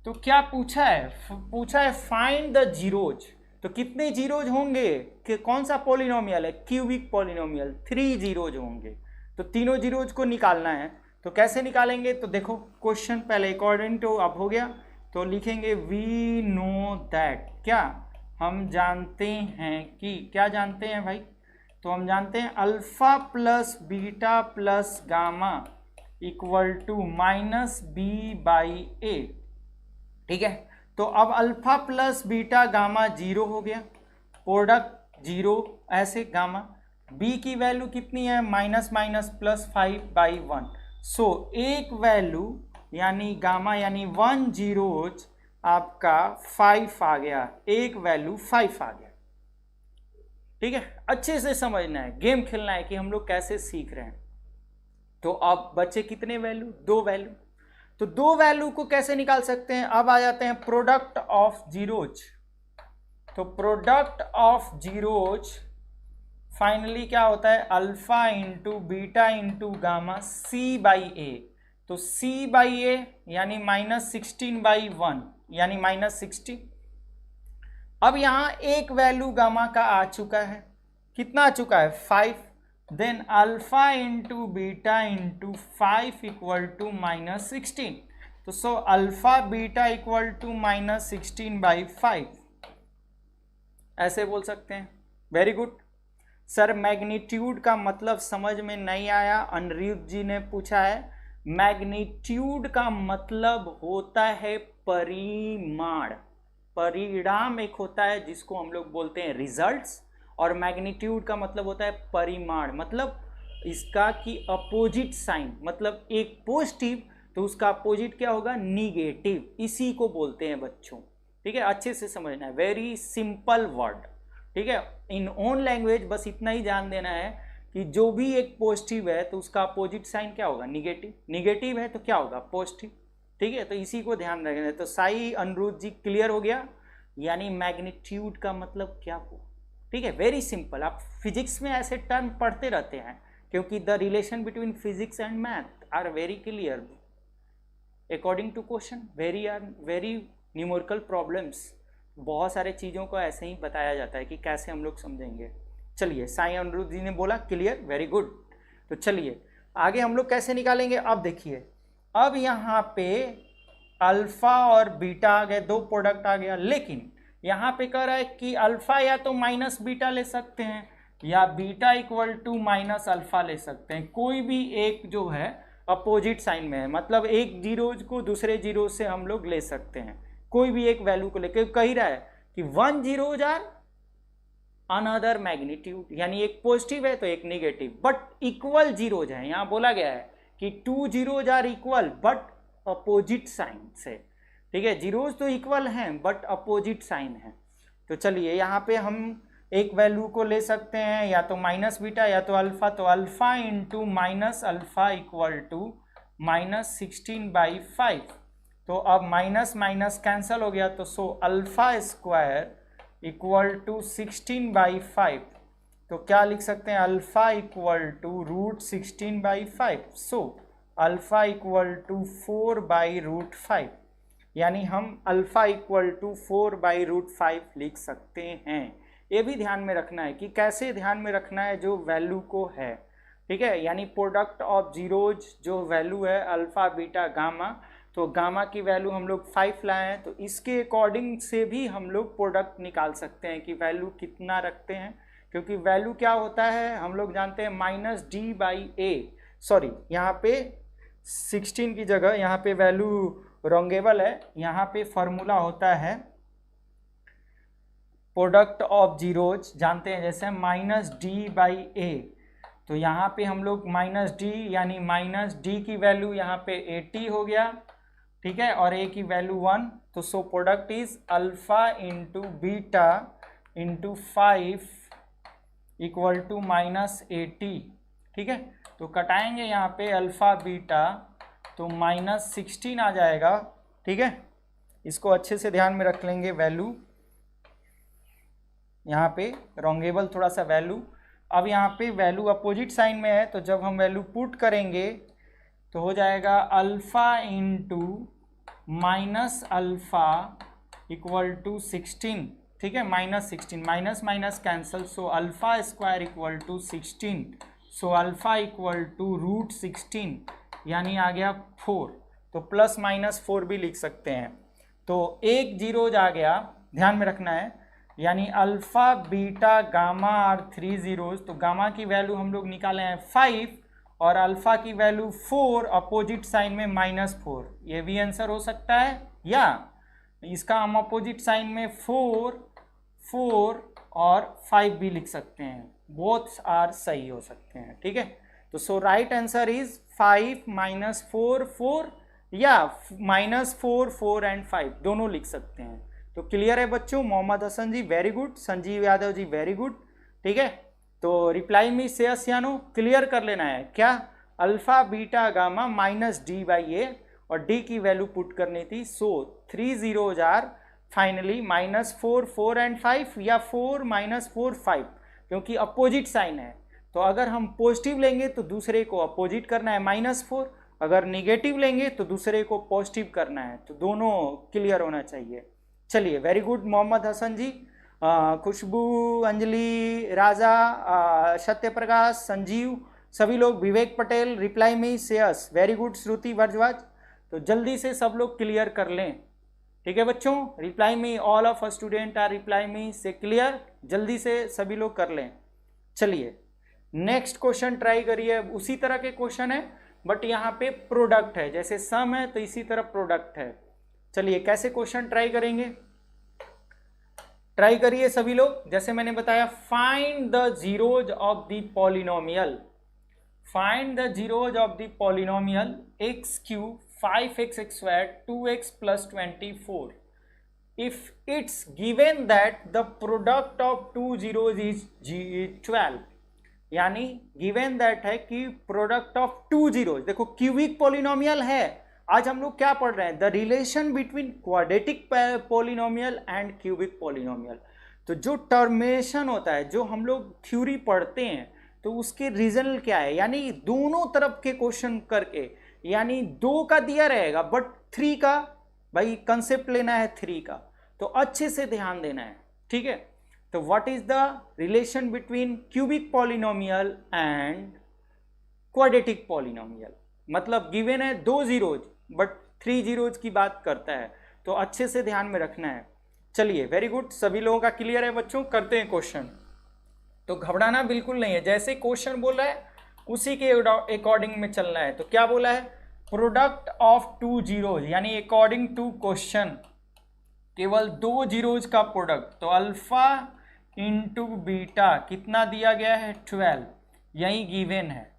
तो क्या पूछा है, पूछा है फाइंड द जीरोज, तो कितने जीरोज होंगे, कि कौन सा पॉलिनोमियल है, क्यूबिक पॉलिनोमियल, 3 जीरोज होंगे, तो तीनों जीरोज को निकालना है। तो कैसे निकालेंगे, तो देखो क्वेश्चन पहले अकॉर्डिंग टू अब हो गया, तो लिखेंगे वी नो दैट, क्या हम जानते हैं कि क्या जानते हैं भाई, तो हम जानते हैं alpha plus beta plus gamma equal to minus B by A. ठीक है, तो अब अल्फा प्लस बीटा गामा 0 हो गया, प्रोडक्ट 0, ऐसे गामा बी की वैल्यू कितनी है, माइनस माइनस प्लस 5/1। सो एक वैल्यू यानी गामा यानी 1 जीरोज आपका 5 आ गया, एक वैल्यू 5 आ गया। ठीक है, अच्छे से समझना है, गेम खेलना है कि हम लोग कैसे सीख रहे हैं। तो अब बचे कितने वैल्यू, 2 वैल्यू। तो 2 वैल्यू को कैसे निकाल सकते हैं, अब आ जाते हैं प्रोडक्ट ऑफ जीरोज। तो प्रोडक्ट ऑफ जीरोज फाइनली क्या होता है, alpha into beta into gamma C by A. तो सी बाई ए यानी -16/1 यानी -60। अब यहां एक वैल्यू गामा का आ चुका है, कितना आ चुका है, 5। Then alpha into beta into 5 equal to -16। तो so alpha beta equal to -16/5 ऐसे बोल सकते हैं। वेरी गुड सर, मैग्नीट्यूड का मतलब समझ में नहीं आया, अनिरुद्ध जी ने पूछा है। मैग्नीट्यूड का मतलब होता है परिमाण, परिणाम एक होता है जिसको हम लोग बोलते हैं रिजल्ट्स, और मैग्नीट्यूड का मतलब होता है परिमाण, मतलब इसका कि अपोजिट साइन, मतलब एक पॉजिटिव तो उसका अपोजिट क्या होगा, निगेटिव, इसी को बोलते हैं बच्चों। ठीक है, अच्छे से समझना है, वेरी सिंपल वर्ड। ठीक है, इन ओन लैंग्वेज बस इतना ही जान देना है कि जो भी एक पॉजिटिव है तो उसका अपोजिट साइन क्या होगा, निगेटिव, निगेटिव है तो क्या होगा, पॉजिटिव। ठीक है, तो इसी को ध्यान रखना है। तो साई अनिरुद्ध जी क्लियर हो गया, यानी मैग्नीट्यूड का मतलब क्या हो। ठीक है, वेरी सिंपल। आप फिजिक्स में ऐसे टर्म पढ़ते रहते हैं क्योंकि the relation between physics and math are very clear according to question, very numerical problems. बहुत सारे चीज़ों को ऐसे ही बताया जाता है कि कैसे हम लोग समझेंगे। चलिए, साई अनिरुद्ध जी ने बोला क्लियर, वेरी गुड। तो चलिए आगे हम लोग कैसे निकालेंगे। अब देखिए, अब यहाँ पे अल्फा और बीटा आ गए, 2 प्रोडक्ट आ गया, लेकिन यहाँ पे कह रहा है कि अल्फा या तो माइनस बीटा ले सकते हैं या beta equal to minus alpha ले सकते हैं, कोई भी एक जो है अपोजिट साइन में है, मतलब एक जीरोज को दूसरे जीरो से हम लोग ले सकते हैं, कोई भी एक वैल्यू को लेकर। कह रहा है कि 1 जीरोज आर अनदर मैग्नीट्यूड, यानी एक पॉजिटिव है तो एक निगेटिव, बट इक्वल जीरोज है। यहाँ बोला गया है कि 2 zeros are equal but opposite sign से। ठीक है, जीरोज तो इक्वल हैं बट अपोजिट साइन है। तो चलिए यहाँ पे हम एक वैल्यू को ले सकते हैं, या तो माइनस बीटा या तो अल्फा। तो alpha into minus alpha equal to -16/5। तो अब माइनस माइनस कैंसल हो गया, तो so alpha square equal to 16/5। तो क्या लिख सकते हैं, alpha equal to √16/5। So alpha equal to 4/√5, यानी हम अल्फा इक्वल टू 4/√5 लिख सकते हैं। ये भी ध्यान में रखना है कि कैसे ध्यान में रखना है, जो वैल्यू को है। ठीक है, यानी प्रोडक्ट ऑफ जीरोज जो वैल्यू है अल्फा बीटा गामा, तो गामा की वैल्यू हम लोग 5 लाए हैं, तो इसके अकॉर्डिंग से भी हम लोग प्रोडक्ट निकाल सकते हैं कि वैल्यू कितना रखते हैं, क्योंकि वैल्यू क्या होता है हम लोग जानते हैं -d/a। सॉरी, यहाँ पे 16 की जगह यहाँ पे वैल्यू रॉन्गेबल है, यहाँ पे फॉर्मूला होता है प्रोडक्ट ऑफ जीरोज, जानते हैं जैसे -d/a। तो यहाँ पे हम लोग -d यानी -d की वैल्यू यहाँ पे 80 हो गया। ठीक है, और a की वैल्यू 1, तो so product is alpha into beta into 5 equal to -80। ठीक है, तो कटाएंगे यहाँ पे अल्फा बीटा, तो -16 आ जाएगा। ठीक है, इसको अच्छे से ध्यान में रख लेंगे, वैल्यू यहाँ पे रॉन्गेबल थोड़ा सा वैल्यू। अब यहाँ पे वैल्यू अपोजिट साइन में है, तो जब हम वैल्यू पुट करेंगे तो हो जाएगा alpha into minus alpha equal to 16। ठीक है, -16, minus minus cancel, so alpha square equal to 16। So alpha equal to √16 यानी आ गया 4। तो +-4 भी लिख सकते हैं। तो एक जीरोज आ गया, ध्यान में रखना है, यानी alpha beta gamma are 3 zeros. तो गामा की वैल्यू हम लोग निकाले हैं 5 और अल्फा की वैल्यू 4, अपोजिट साइन में -4। ये भी आंसर हो सकता है, या इसका हम अपोजिट साइन में 4 4 और 5 भी लिख सकते हैं, बोथ आर सही हो सकते हैं। ठीक है, तो सो राइट आंसर इज 5 -4 4 या -4 4 एंड 5 दोनों लिख सकते हैं। तो क्लियर है बच्चों? मोहम्मद हसन जी वेरी गुड, संजीव यादव जी वेरी गुड। ठीक है, तो रिप्लाई में से यानो क्लियर कर लेना है क्या, अल्फा बीटा गामा -d/a और d की वैल्यू पुट करनी थी। सो 3 zeros आर फाइनली -4 4 एंड 5 या 4 -4 5, क्योंकि अपोजिट साइन है। तो अगर हम पॉजिटिव लेंगे तो दूसरे को अपोजिट करना है -4, अगर निगेटिव लेंगे तो दूसरे को पॉजिटिव करना है। तो दोनों क्लियर होना चाहिए। चलिए, वेरी गुड मोहम्मद हसन जी, खुशबू, अंजलि, राजा, सत्यप्रकाश, संजीव, सभी लोग, विवेक पटेल रिप्लाई में शेयर्स, वेरी गुड श्रुति वर्जवाज। तो जल्दी से सब लोग क्लियर कर लें। ठीक है बच्चों, reply me all of student are reply me से क्लियर, जल्दी से सभी लोग कर लें। चलिए नेक्स्ट क्वेश्चन ट्राई करिए। उसी तरह के क्वेश्चन है बट यहाँ पे प्रोडक्ट है, जैसे सम है तो इसी तरह प्रोडक्ट है। चलिए कैसे क्वेश्चन ट्राई करेंगे, ट्राई करिए सभी लोग। जैसे मैंने बताया, find the zeros of the polynomial, find the zeros of the polynomial x³ 5x² 2x + 24 if it's given that the product of two zeros is 12। यानी गिवन दैट है कि प्रोडक्ट ऑफ 2 zeros, देखो क्यूबिक पॉलिनोमियल है। आज हम लोग क्या पढ़ रहे हैं, the relation between quadratic polynomial and cubic polynomial. तो जो टर्मिनेशन होता है, जो हम लोग थ्योरी पढ़ते हैं, तो उसके रीजन क्या है, यानी दोनों तरफ के क्वेश्चन करके, यानी 2 का दिया रहेगा बट 3 का, भाई कंसेप्ट लेना है 3 का, तो अच्छे से ध्यान देना है। ठीक है, तो what is the relation between cubic polynomial and quadratic polynomial. मतलब गिवन है 2 zeros बट 3 zeros की बात करता है, तो अच्छे से ध्यान में रखना है। चलिए वेरी गुड, सभी लोगों का क्लियर है बच्चों, करते हैं क्वेश्चन। तो घबराना बिल्कुल नहीं है, जैसे क्वेश्चन बोल रहा है उसी के अकॉर्डिंग में चलना है। तो क्या बोला है, प्रोडक्ट ऑफ 2 zeros, यानी अकॉर्डिंग टू क्वेश्चन केवल 2 zeros का प्रोडक्ट। तो अल्फा इंटू बीटा कितना दिया गया है, 12, यही गिवन है।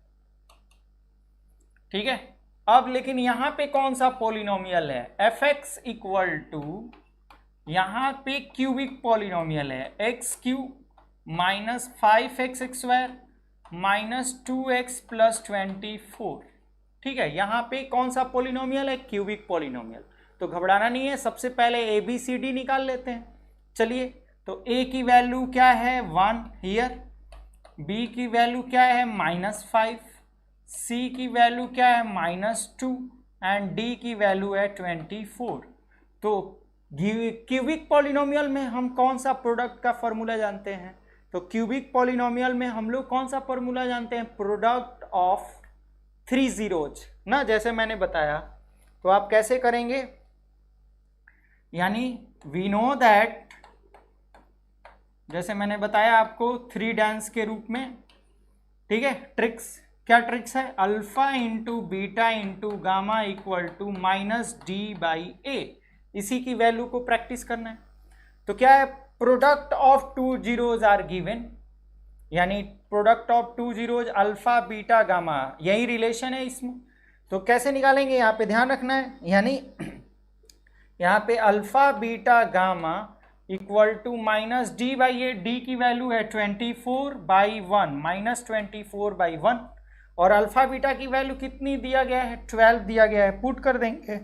ठीक है, अब लेकिन यहां पे कौन सा पॉलिनोमियल है, fx इक्वल टू, यहां पे क्यूबिक पॉलिनोमियल है x³ -5x² -2x + 24। ठीक है, यहां पे कौन सा पॉलिनोमियल है, क्यूबिक पॉलिनोमियल। तो घबराना नहीं है, सबसे पहले ABCD निकाल लेते हैं। चलिए, तो A की वैल्यू क्या है 1 हियर, B की वैल्यू क्या है -5, C की वैल्यू क्या है -2 एंड D की वैल्यू है 24। तो क्यूबिक पॉलिनोमियल में हम कौन सा प्रोडक्ट का फॉर्मूला जानते हैं, तो क्यूबिक पॉलिनोमियल में हम लोग कौन सा फॉर्मूला जानते हैं, प्रोडक्ट ऑफ 3 zeros ना, जैसे मैंने बताया। तो आप कैसे करेंगे, यानी वी नो दैट, जैसे मैंने बताया आपको 3 डांस के रूप में। ठीक है, ट्रिक्स, क्या ट्रिक्स है, alpha into beta into gamma equal to -d/a, इसी की वैल्यू को प्रैक्टिस करना है। तो क्या है, product of 2 zeros are given, यानी product of 2 zeros alpha beta gamma, यही रिलेशन है इसमें। तो कैसे निकालेंगे, यहाँ पे ध्यान रखना है, यानी यहाँ पे alpha beta gamma equal to -d/a, d की वैल्यू है 24/1 -24/1, और अल्फा बीटा की वैल्यू कितनी दिया गया है, 12 दिया गया है, पुट कर देंगे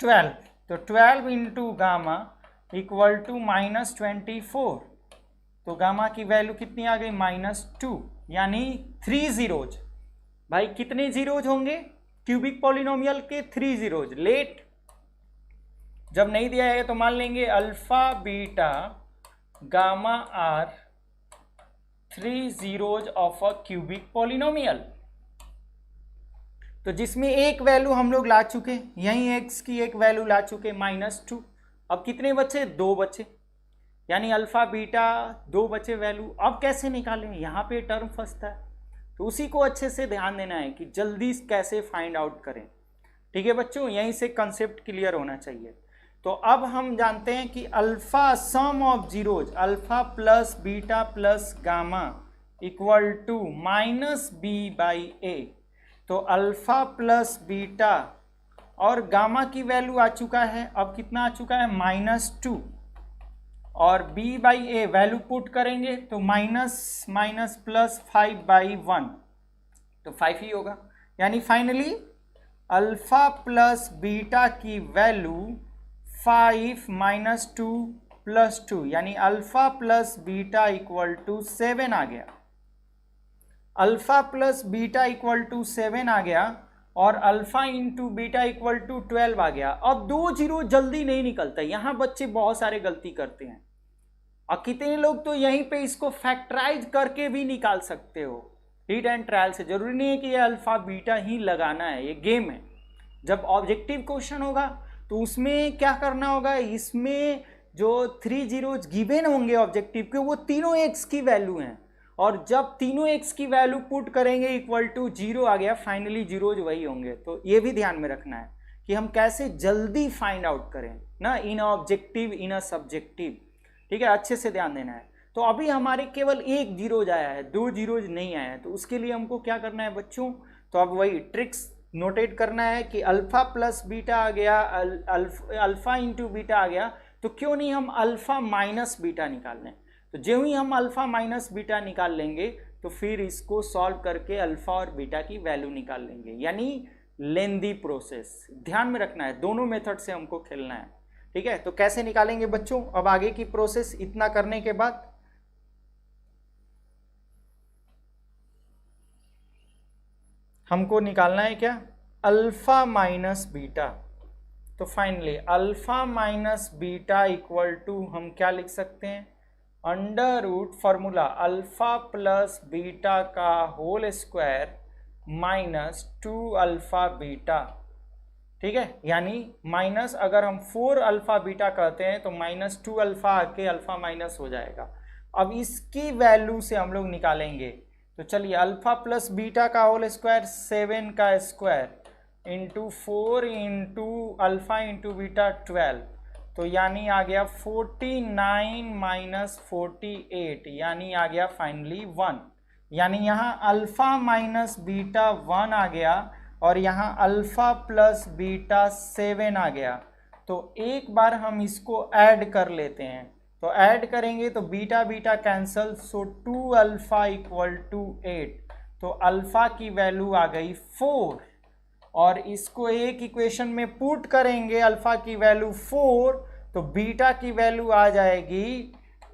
12। तो 12 इंटू गामा इक्वल टू -24, तो गामा की वैल्यू कितनी आ गई -2, यानी 3 zeros। भाई कितने जीरोज होंगे क्यूबिक पॉलिनोमियल के, 3 zeros। लेट जब नहीं दिया है तो मान लेंगे alpha beta gamma are 3 zeros of a cubic polynomial. तो जिसमें एक वैल्यू हम लोग ला चुके, यहीं x की एक वैल्यू ला चुके -2। अब कितने बचे, 2 बचे। यानी अल्फा बीटा 2 बचे वैल्यू। अब कैसे निकालें, यहाँ पे टर्म फंसता है, तो उसी को अच्छे से ध्यान देना है कि जल्दी कैसे फाइंड आउट करें। ठीक है बच्चों, यहीं से कंसेप्ट क्लियर होना चाहिए। तो अब हम जानते हैं कि alpha sum of zeros, alpha plus beta plus gamma equal to minus B by A. तो अल्फा प्लस बीटा और गामा की वैल्यू आ चुका है, अब कितना आ चुका है, -2, और b by A value put करेंगे तो माइनस माइनस प्लस 5/1, तो 5 ही होगा। यानी फाइनली अल्फा प्लस बीटा की वैल्यू 5 - 2 + 2, यानी alpha plus beta equal to 7 आ गया। Alpha plus beta equal to 7 आ गया और alpha into beta equal to 12 आ गया। अब 2 जीरो जल्दी नहीं निकलता, यहाँ बच्चे बहुत सारे गलती करते हैं, और कितने लोग तो यहीं पे इसको फैक्टराइज करके भी निकाल सकते हो हीट एंड ट्रायल से। जरूरी नहीं है कि ये अल्फा बीटा ही लगाना है, ये गेम है। जब ऑब्जेक्टिव क्वेश्चन होगा तो उसमें क्या करना होगा, इसमें जो 3 जीरोज गिवन होंगे ऑब्जेक्टिव के, वो तीनों एक्स की वैल्यू हैं, और जब तीनों एक्स की वैल्यू पुट करेंगे इक्वल टू 0 आ गया, फाइनली जीरोज वही होंगे। तो ये भी ध्यान में रखना है कि हम कैसे जल्दी फाइंड आउट करें ना, इन ऑब्जेक्टिव इन अ सब्जेक्टिव। ठीक है, अच्छे से ध्यान देना है। तो अभी हमारे केवल 1 जीरोज आया है, 2 जीरोज नहीं आया है, तो उसके लिए हमको क्या करना है बच्चों, तो अब वही ट्रिक्स नोटेट करना है कि अल्फा प्लस बीटा आ गया, अल्फा इंटू बीटा आ गया, तो क्यों नहीं हम अल्फा माइनस बीटा निकाल लें। तो जो ही हम अल्फा माइनस बीटा निकाल लेंगे तो फिर इसको सॉल्व करके अल्फा और बीटा की वैल्यू निकाल लेंगे, यानी लेंदी प्रोसेस। ध्यान में रखना है, दोनों मेथड से हमको खेलना है। ठीक है, तो कैसे निकालेंगे बच्चों, अब आगे की प्रोसेस। इतना करने के बाद हमको निकालना है क्या, अल्फा माइनस बीटा। तो finally alpha minus beta equal to हम क्या लिख सकते हैं, under root formula alpha plus beta का होल स्क्वायर -2 अल्फा बीटा। ठीक है, यानी माइनस, अगर हम 4 अल्फा बीटा कहते हैं तो -2 अल्फा आके अल्फा माइनस हो जाएगा। अब इसकी वैल्यू से हम लोग निकालेंगे, तो चलिए अल्फा प्लस बीटा का होल स्क्वायर 7 का square into 4 into alpha into beta 12, तो यानी आ गया 49 - 48, यानी आ गया फाइनली 1। यानी यहाँ अल्फा माइनस बीटा 1 आ गया और यहाँ अल्फा प्लस बीटा 7 आ गया। तो एक बार हम इसको ऐड कर लेते हैं, तो ऐड करेंगे तो beta beta cancel, so 2 alpha equal to 8। तो अल्फा की वैल्यू आ गई 4, और इसको एक इक्वेशन में पुट करेंगे, अल्फा की वैल्यू 4, तो बीटा की वैल्यू आ जाएगी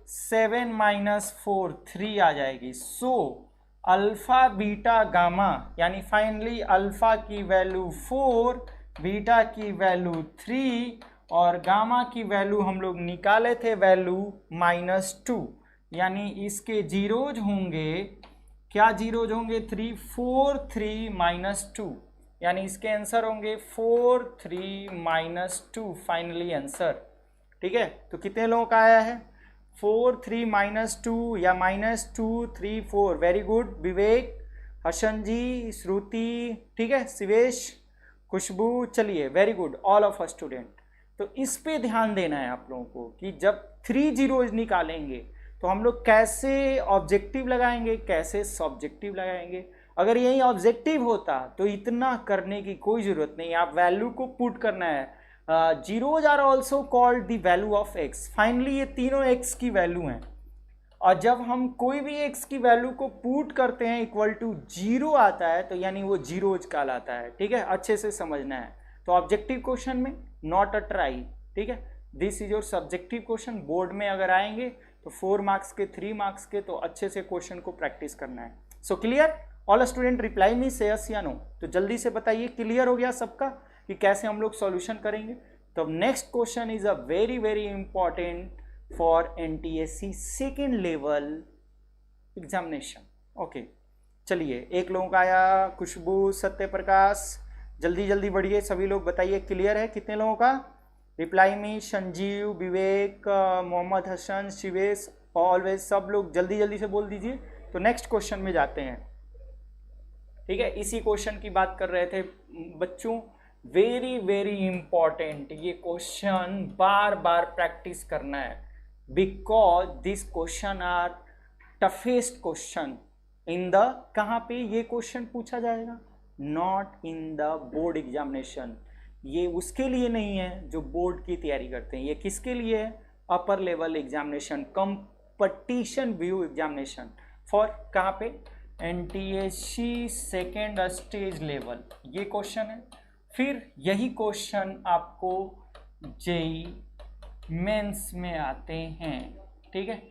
7 - 4 3 आ जाएगी। सो अल्फा बीटा गामा, यानी फाइनली अल्फा की वैल्यू 4, बीटा की वैल्यू 3, और गामा की वैल्यू हम लोग निकाले थे वैल्यू -2, यानी इसके जीरोज होंगे, क्या जीरोज होंगे, 3 4 3 - 2, यानी इसके आंसर होंगे 4 3 - 2 फाइनली आंसर। ठीक है, तो कितने लोगों का आया है, 4 3 - 2 या -2 3 4। वेरी गुड विवेक, हर्षन जी, श्रुति, ठीक है, शिवेश, खुशबू, चलिए very good all of a student. तो इस पे ध्यान देना है आप लोगों को कि जब 3 जीरोज निकालेंगे तो हम लोग कैसे ऑब्जेक्टिव लगाएंगे, कैसे सब्जेक्टिव लगाएंगे। अगर यही ऑब्जेक्टिव होता तो इतना करने की कोई ज़रूरत नहीं, आप वैल्यू को पुट करना है। Zeros are also called the value of X. Finally ये तीनों एक्स की वैल्यू हैं, और जब हम कोई भी एक्स की वैल्यू को पुट करते हैं इक्वल टू 0 आता है, तो यानी वो जीरोज कहलाता है। ठीक है, अच्छे से समझना है। तो ऑब्जेक्टिव क्वेश्चन में नॉट अ ट्राई, ठीक है, this is your subjective question. Board में अगर आएंगे तो 4 मार्क्स के, 3 मार्क्स के, तो अच्छे से क्वेश्चन को प्रैक्टिस करना है। So clear all student, reply me से यस या नो। तो जल्दी से बताइए क्लियर हो गया सबका कि कैसे हम लोग सॉल्यूशन करेंगे। तो next question is a very very important for NTSC second level examination. Okay, चलिए एक लोगों का आया, खुशबू, सत्य प्रकाश, जल्दी जल्दी बढ़िए, सभी लोग बताइए क्लियर है कितने लोगों का। रिप्लाई मी संजीव, विवेक, मोहम्मद हसन, शिवेश, ऑलवेज, सब लोग जल्दी जल्दी से बोल दीजिए। तो नेक्स्ट क्वेश्चन में जाते हैं। ठीक है, इसी क्वेश्चन की बात कर रहे थे बच्चों। वेरी वेरी इंपॉर्टेंट, ये क्वेश्चन बार बार प्रैक्टिस करना है, because this question are toughest question in the, कहाँ पे ये क्वेश्चन पूछा जाएगा, not in the board examination. ये उसके लिए नहीं है जो बोर्ड की तैयारी करते हैं, ये किसके लिए है, upper level examination, competition view examination for, कहाँ पे, NTSC सेकेंड स्टेज लेवल, ये क्वेश्चन है। फिर यही क्वेश्चन आपको जेई मेंस में आते हैं। ठीक है,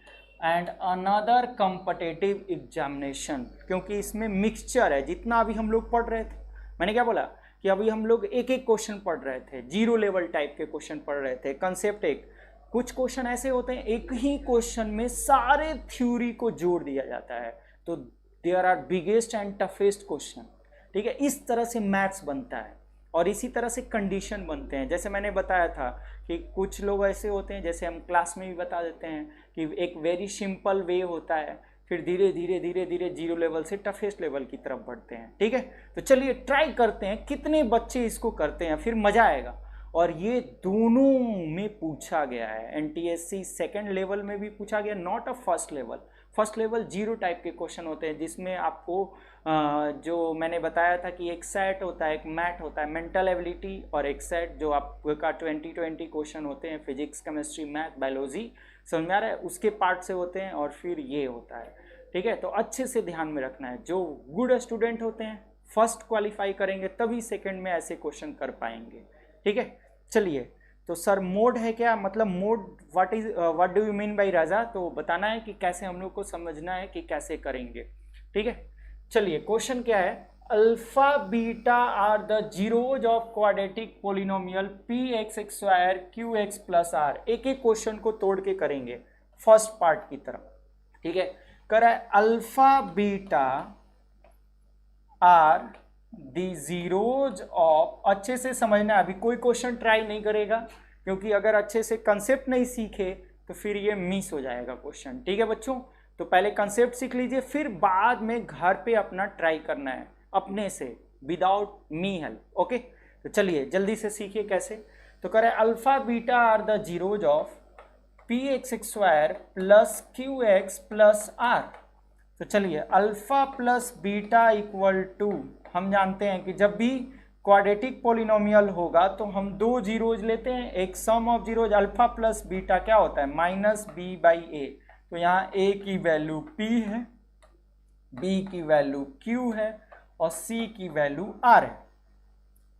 एंड अनदर कॉम्पिटिटिव एग्जामिनेशन, क्योंकि इसमें मिक्सचर है। जितना अभी हम लोग पढ़ रहे थे, मैंने क्या बोला कि अभी हम लोग एक एक क्वेश्चन पढ़ रहे थे, जीरो लेवल टाइप के क्वेश्चन पढ़ रहे थे, कंसेप्ट एक। कुछ क्वेश्चन ऐसे होते हैं एक ही क्वेश्चन में सारे थ्योरी को जोड़ दिया जाता है, तो there are biggest and toughest question. ठीक है, इस तरह से मैथ्स बनता है और इसी तरह से कंडीशन बनते हैं। जैसे मैंने बताया था कि कुछ लोग ऐसे होते हैं, जैसे हम क्लास में भी बता देते हैं कि एक वेरी सिंपल वे होता है, फिर धीरे धीरे धीरे धीरे जीरो लेवल से टफेस्ट लेवल की तरफ बढ़ते हैं। ठीक है, तो चलिए ट्राई करते हैं कितने बच्चे इसको करते हैं, फिर मजा आएगा। और ये दोनों में पूछा गया है, NTSC सेकेंड लेवल में भी पूछा गया, not a first level. First level zero type के क्वेश्चन होते हैं, जिसमें आपको जो मैंने बताया था कि एक सेट होता है, एक मैट होता है, मेंटल एबिलिटी, और एक सेट जो आपका 20-20 क्वेश्चन होते हैं, फिजिक्स, केमिस्ट्री, मैथ, बायोलॉजी, समझ में आ रहा है, उसके पार्ट से होते हैं, और फिर ये होता है। ठीक है, तो अच्छे से ध्यान में रखना है। जो गुड स्टूडेंट होते हैं फर्स्ट क्वालिफाई करेंगे, तभी सेकेंड में ऐसे क्वेश्चन कर पाएंगे। ठीक है, चलिए, तो सर मोड है क्या, मतलब mode what do you mean by Raja, तो बताना है कि कैसे हम लोग को समझना है कि कैसे करेंगे। ठीक है, चलिए क्वेश्चन क्या है, alpha beta are the zeros of quadratic polynomial px² qx plus R. एक एक क्वेश्चन को तोड़ के करेंगे फर्स्ट पार्ट की तरफ। ठीक है, कर रहा है alpha beta are the zeros of, अच्छे से समझना है, अभी कोई क्वेश्चन ट्राई नहीं करेगा, क्योंकि अगर अच्छे से कंसेप्ट नहीं सीखे तो फिर ये मिस हो जाएगा क्वेश्चन। ठीक है बच्चों, तो पहले कंसेप्ट सीख लीजिए, फिर बाद में घर पे अपना ट्राई करना है अपने से, विदाउट मी हेल्प। ओके, तो चलिए जल्दी से सीखिए कैसे। तो करें alpha beta are the zeros of px² plus qx plus R. तो चलिए alpha plus beta equal to, हम जानते हैं कि जब भी क्वाड्रेटिक पोलिनोमियल होगा तो हम दो जीरोज लेते हैं, एक sum of zeros, alpha plus beta क्या होता है, -b/a। तो यहाँ a की वैल्यू p है, b की वैल्यू q है, और c की वैल्यू r है।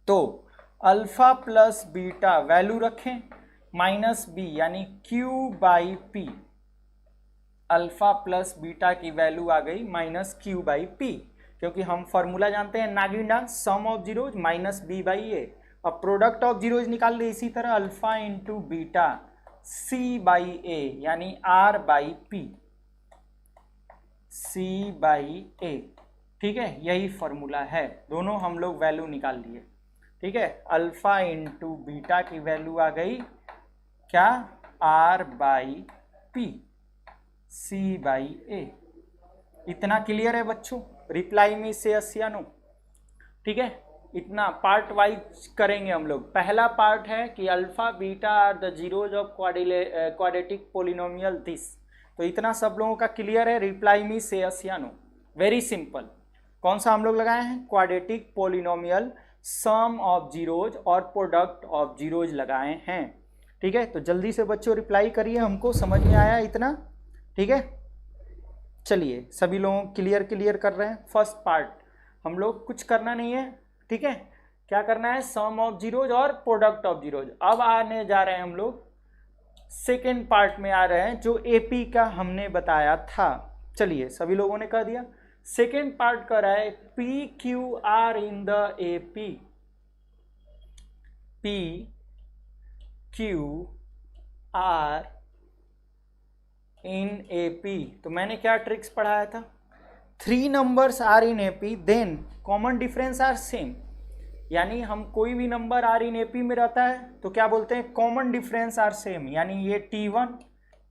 तो अल्फा प्लस बीटा वैल्यू रखें -b यानी q/p, अल्फा प्लस बीटा की वैल्यू आ गई -q/p, क्योंकि हम फॉर्मूला जानते हैं नागिन dance, some of zeros -b/a। अब प्रोडक्ट ऑफ जीरोज निकाल ले, इसी तरह अल्फा इंटू बीटा c/a यानी r/p, c/a। ठीक है, यही फॉर्मूला है, दोनों हम लोग वैल्यू निकाल लिए। ठीक है, अल्फा इंटू बीटा की वैल्यू आ गई क्या, r/p, c/a। इतना क्लियर है बच्चों, रिप्लाई में से अस्यानो। ठीक है, इतना पार्ट वाइज करेंगे हम लोग। पहला पार्ट है कि alpha beta are the zeros of quadratic polynomial this, तो इतना सब लोगों का क्लियर है, रिप्लाई में से अस्यानो, वेरी सिंपल। कौन सा हम लोग लगाए हैं, quadratic polynomial sum of zeros और प्रोडक्ट ऑफ जीरोज लगाए हैं। ठीक है, तो जल्दी से बच्चों रिप्लाई करिए, हमको समझ में आया इतना। ठीक है, चलिए सभी लोग क्लियर कर रहे हैं। फर्स्ट पार्ट हम लोग कुछ करना नहीं है। ठीक है, क्या करना है, सम ऑफ जीरोज और प्रोडक्ट ऑफ जीरोज। अब आने जा रहे हैं हम लोग सेकेंड पार्ट में आ रहे हैं, जो एपी का हमने बताया था। चलिए सभी लोगों ने कह दिया, सेकेंड पार्ट कर रहा है P Q R in the AP, P Q R in AP. तो मैंने क्या ट्रिक्स पढ़ाया था, 3 numbers are in AP, then common difference are same. यानी हम कोई भी नंबर आर इन एपी में रहता है तो क्या बोलते हैं, कॉमन डिफरेंस आर सेम, यानी ये T1,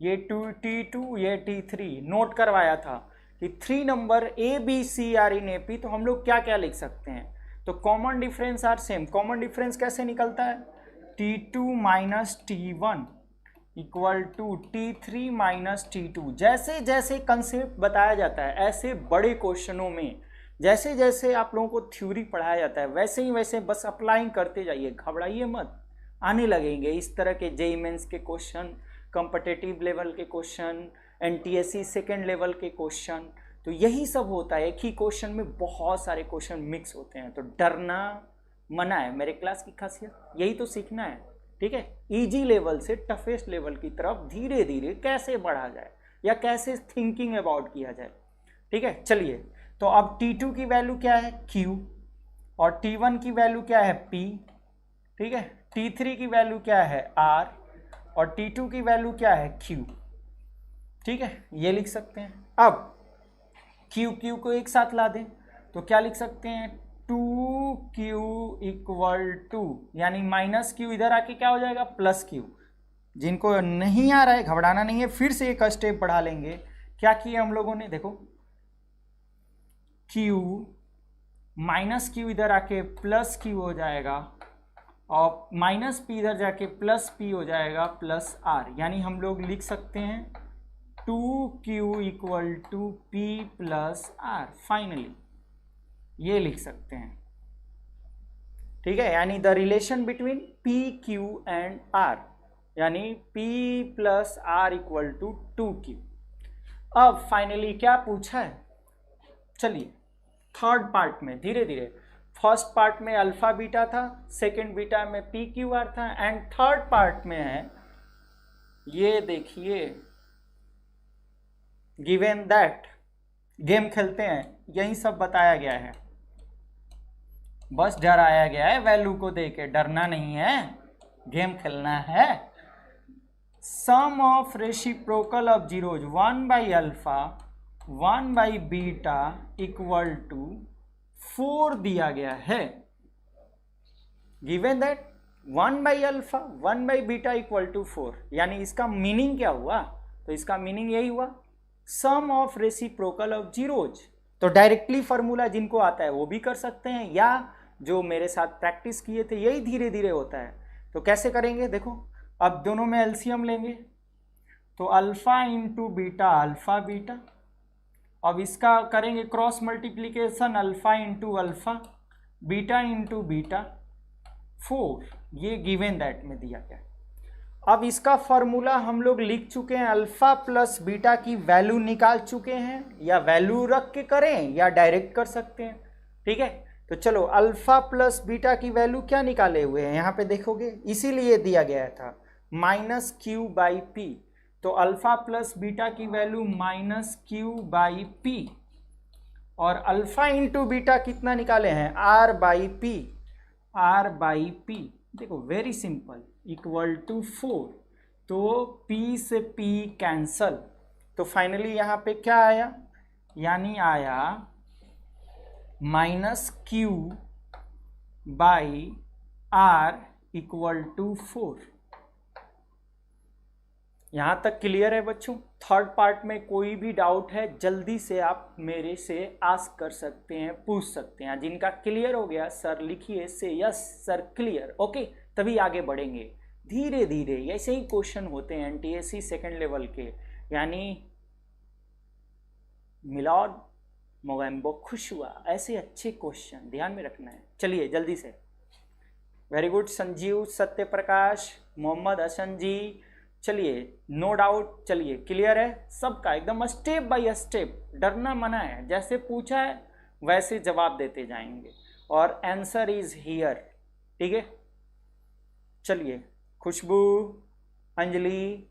ये T2, ये T3 नोट करवाया था कि 3 number A B C are in AP, तो हम लोग क्या क्या लिख सकते हैं, तो common difference are same. Common difference कैसे निकलता है, T2 minus T1 equal to T3 minus T2। जैसे जैसे कंसेप्ट बताया जाता है ऐसे बड़े क्वेश्चनों में, जैसे जैसे आप लोगों को थ्योरी पढ़ाया जाता है वैसे ही वैसे बस अप्लाइंग करते जाइए, घबराइए मत, आने लगेंगे इस तरह के जेईई मेंस के क्वेश्चन, कॉम्पिटिटिव लेवल के क्वेश्चन, एनटीएससी सेकेंड लेवल के क्वेश्चन। तो यही सब होता है, एक ही क्वेश्चन में बहुत सारे क्वेश्चन मिक्स होते हैं, तो डरना मना है। मेरे क्लास की खासियत यही तो सीखना है, ठीक है। इजी लेवल से टफेस्ट लेवल की तरफ धीरे धीरे कैसे बढ़ा जाए या कैसे थिंकिंग अबाउट किया जाए, ठीक है। चलिए, तो अब T2 की वैल्यू क्या है Q, और T1 की वैल्यू क्या है P, ठीक है। T3 की वैल्यू क्या है R, और T2 की वैल्यू क्या है Q, ठीक है। ये लिख सकते हैं। अब Q को एक साथ ला दें तो क्या लिख सकते हैं, 2Q इक्वल टू, यानी माइनस Q इधर आके क्या हो जाएगा, प्लस Q। जिनको नहीं आ रहा है घबराना नहीं है, फिर से एक स्टेप बढ़ा लेंगे। क्या किया हम लोगों ने, देखो Q माइनस Q इधर आके प्लस Q हो जाएगा, और माइनस P इधर जाके प्लस P हो जाएगा प्लस R, यानी हम लोग लिख सकते हैं 2Q equal to P plus R। Finally ये लिख सकते हैं, ठीक है। यानी the relation between P, Q and R, यानी P plus R equal to 2Q। अब फाइनली क्या पूछा है, चलिए थर्ड पार्ट में धीरे धीरे, फर्स्ट पार्ट में अल्फा बीटा था, सेकंड बीटा में P Q R था, एंड थर्ड पार्ट में है, ये देखिए, गिवन दैट, गेम खेलते हैं, यही सब बताया गया है, बस डराया गया है वैल्यू को देके, डरना नहीं है, गेम खेलना है। Sum of reciprocal of zeros 1 by alpha 1 by beta equal to 4 दिया गया है। Given that 1 by alpha 1 by beta equal to 4, यानी इसका मीनिंग क्या हुआ, तो इसका मीनिंग यही हुआ, सम ऑफ रेसिप्रोकल ऑफ जीरोज। तो डायरेक्टली फॉर्मूला जिनको आता है वो भी कर सकते हैं, या जो मेरे साथ प्रैक्टिस किए थे, यही धीरे धीरे होता है। तो कैसे करेंगे, देखो अब दोनों में एलसीएम लेंगे, तो alpha into beta alpha beta, अब इसका करेंगे cross multiplication, alpha into alpha beta into beta 4, ये गिवन दैट में दिया गया। अब इसका फॉर्मूला हम लोग लिख चुके हैं, अल्फा प्लस बीटा की वैल्यू निकाल चुके हैं, या वैल्यू रख के करें या डायरेक्ट कर सकते हैं, ठीक है। तो चलो अल्फा प्लस बीटा की वैल्यू क्या निकाले हुए हैं यहाँ पे देखोगे, इसीलिए दिया गया था माइनस Q बाई P, तो अल्फा प्लस बीटा की value minus Q by P, और अल्फा इंटू बीटा कितना निकाले हैं, R by P, R by P, देखो वेरी सिंपल, इक्वल टू 4, तो P से P कैंसल, तो फाइनली यहाँ पे क्या आया, यानी आया minus Q by R equal to 4। यहाँ तक क्लियर है बच्चों। थर्ड पार्ट में कोई भी डाउट है जल्दी से आप मेरे से आस्क कर सकते हैं, पूछ सकते हैं। जिनका क्लियर हो गया सर लिखिए से यस सर क्लियर, ओके, तभी आगे बढ़ेंगे धीरे धीरे। ऐसे ही क्वेश्चन होते हैं एनटीएससी सेकेंड लेवल के, यानी मिलाद मोगैम्बो खुश हुआ, ऐसे अच्छे क्वेश्चन ध्यान में रखना है। चलिए जल्दी से, वेरी गुड संजीव, सत्य प्रकाश, मोहम्मद हसन जी, चलिए नो डाउट, चलिए क्लियर है सबका एकदम, स्टेप बाय स्टेप, डरना मना है, जैसे पूछा है वैसे जवाब देते जाएंगे, और आंसर इज हियर, ठीक है। चलिए खुशबू, अंजलि,